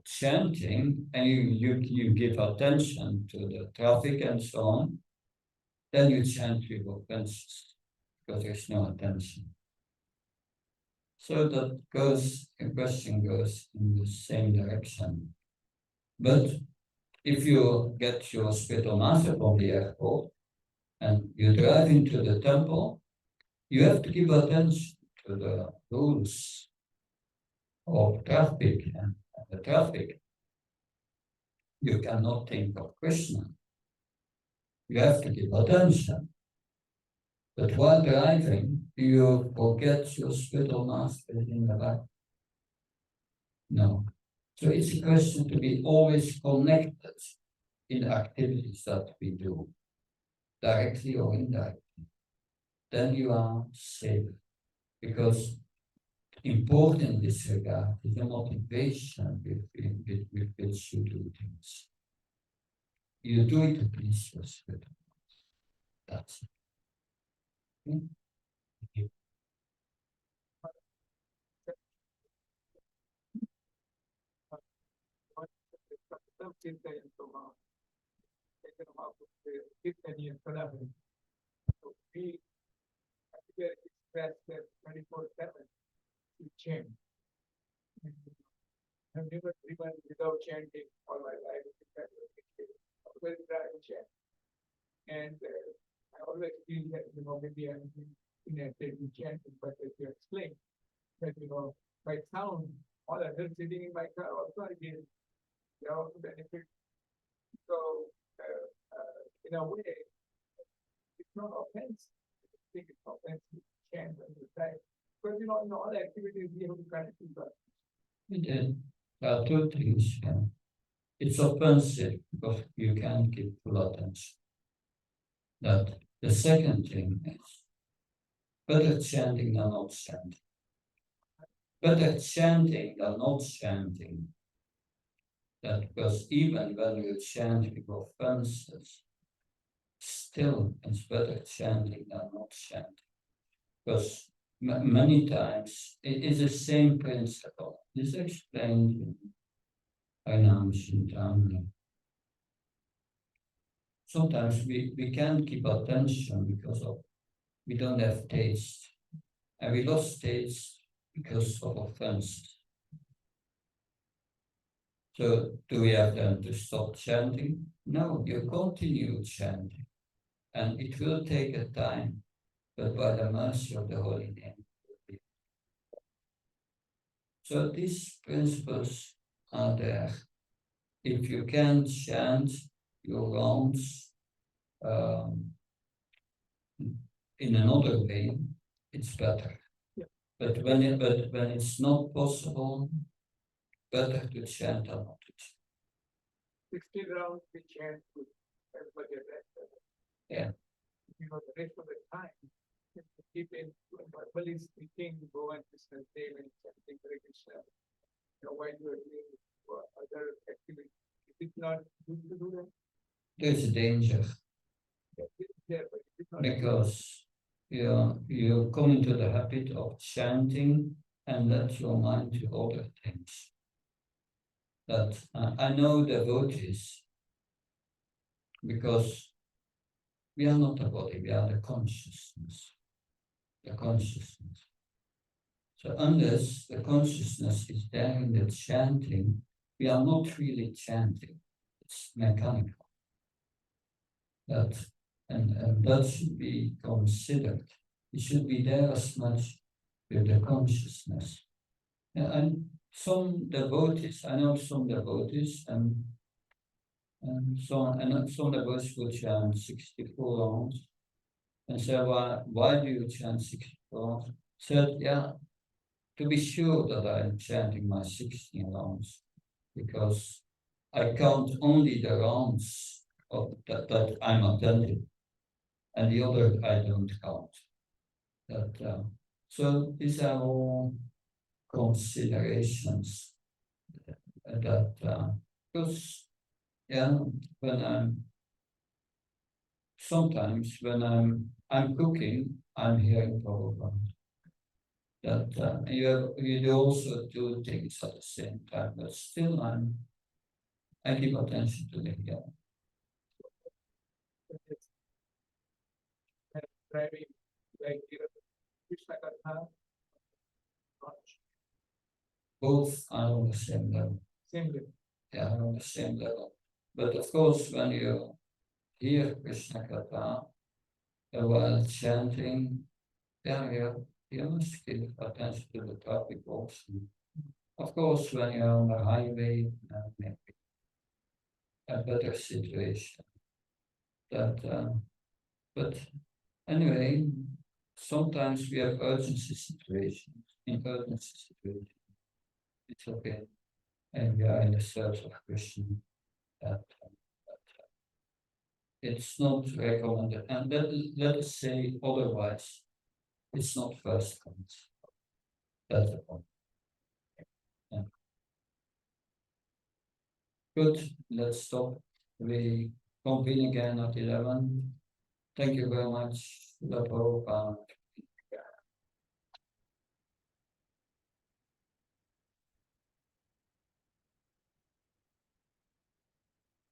chanting and you give attention to the traffic and so on, then you chant with offenses because there's no attention. So that goes, the question goes in the same direction. But if you get your spiritual master from the airport and you drive into the temple, you have to give attention to the rules of traffic and the traffic. You cannot think of Krishna. You have to give attention. But while driving, you forget your spiritual master in the back. No. So it's a question to be always connected in the activities that we do, directly or indirectly. Then you are safe. Because important in this regard is the motivation with which you do things. You do it to please your spirit. That's it. Okay? Thank you. So we express that 24/7 to change. I've never driven without chanting all my life. Always drive and chant. And I always feel that, maybe I'm in chanting, but as you explain, that, by sound, all others sitting in my car also are getting, they also benefit. So, in a way, it's not offense. I think it's offense to chant and to drive. Because, in all activities, we have to connect with God. There are two things. It's offensive because you can't give full attention. That the second thing is better chanting than not chanting. Better chanting than not chanting. That because even when you chant with offenses, still it's better chanting than not chanting. Because many times it is the same principle. This is explained in Einamshintamni. Sometimes we can't keep attention because we don't have taste. And we lost taste because of offense. So do we have then to stop chanting? No, you continue chanting. And it will take a time, but by the mercy of the Holy Name. So these principles are there. If you can chant your rounds in another way, it's better. Yeah. But when it's not possible, better to chant or not to chant. 60 rounds we chant with everybody rest. Yeah. The rest of the time, if you keep in verbally speaking, go and listen to them and chanting Hare Krishna. While you are doing other activities, if it's not good to do that, There's a danger it's there, but if it's not because you come into the habit of chanting and let your mind to other things. That I know devotees, because we are not the body, we are the consciousness. The consciousness. So unless the consciousness is there in the chanting, we are not really chanting. It's mechanical. And that should be considered. It should be there as much with the consciousness. And some devotees, I know some devotees, and some devotees will chant 64 rounds and say, why do you chant 64 rounds? Said, yeah, to be sure that I'm chanting my 16 rounds, because I count only the rounds of that I'm attending, and the other I don't count. So these are all considerations that because sometimes when I'm cooking, I'm hearing Prabhupada. That you do also do things at the same time, but still I give attention to the hearing. driving like Krishna Katha, Both are on the same level. same level. Yeah, on the same level. But of course, when you hear Krishna Katha while chanting, you must give attention to the traffic also. Of course, when you're on the highway, maybe a better situation. But anyway, sometimes we have urgency situations. In urgency situations, it's okay. And we are in the search of Krishna. It's not recommended. And let us say otherwise, it's not first comes. That's the point. Yeah. Good, let's stop. We convene again at 11. Thank you very much, Prabhupada.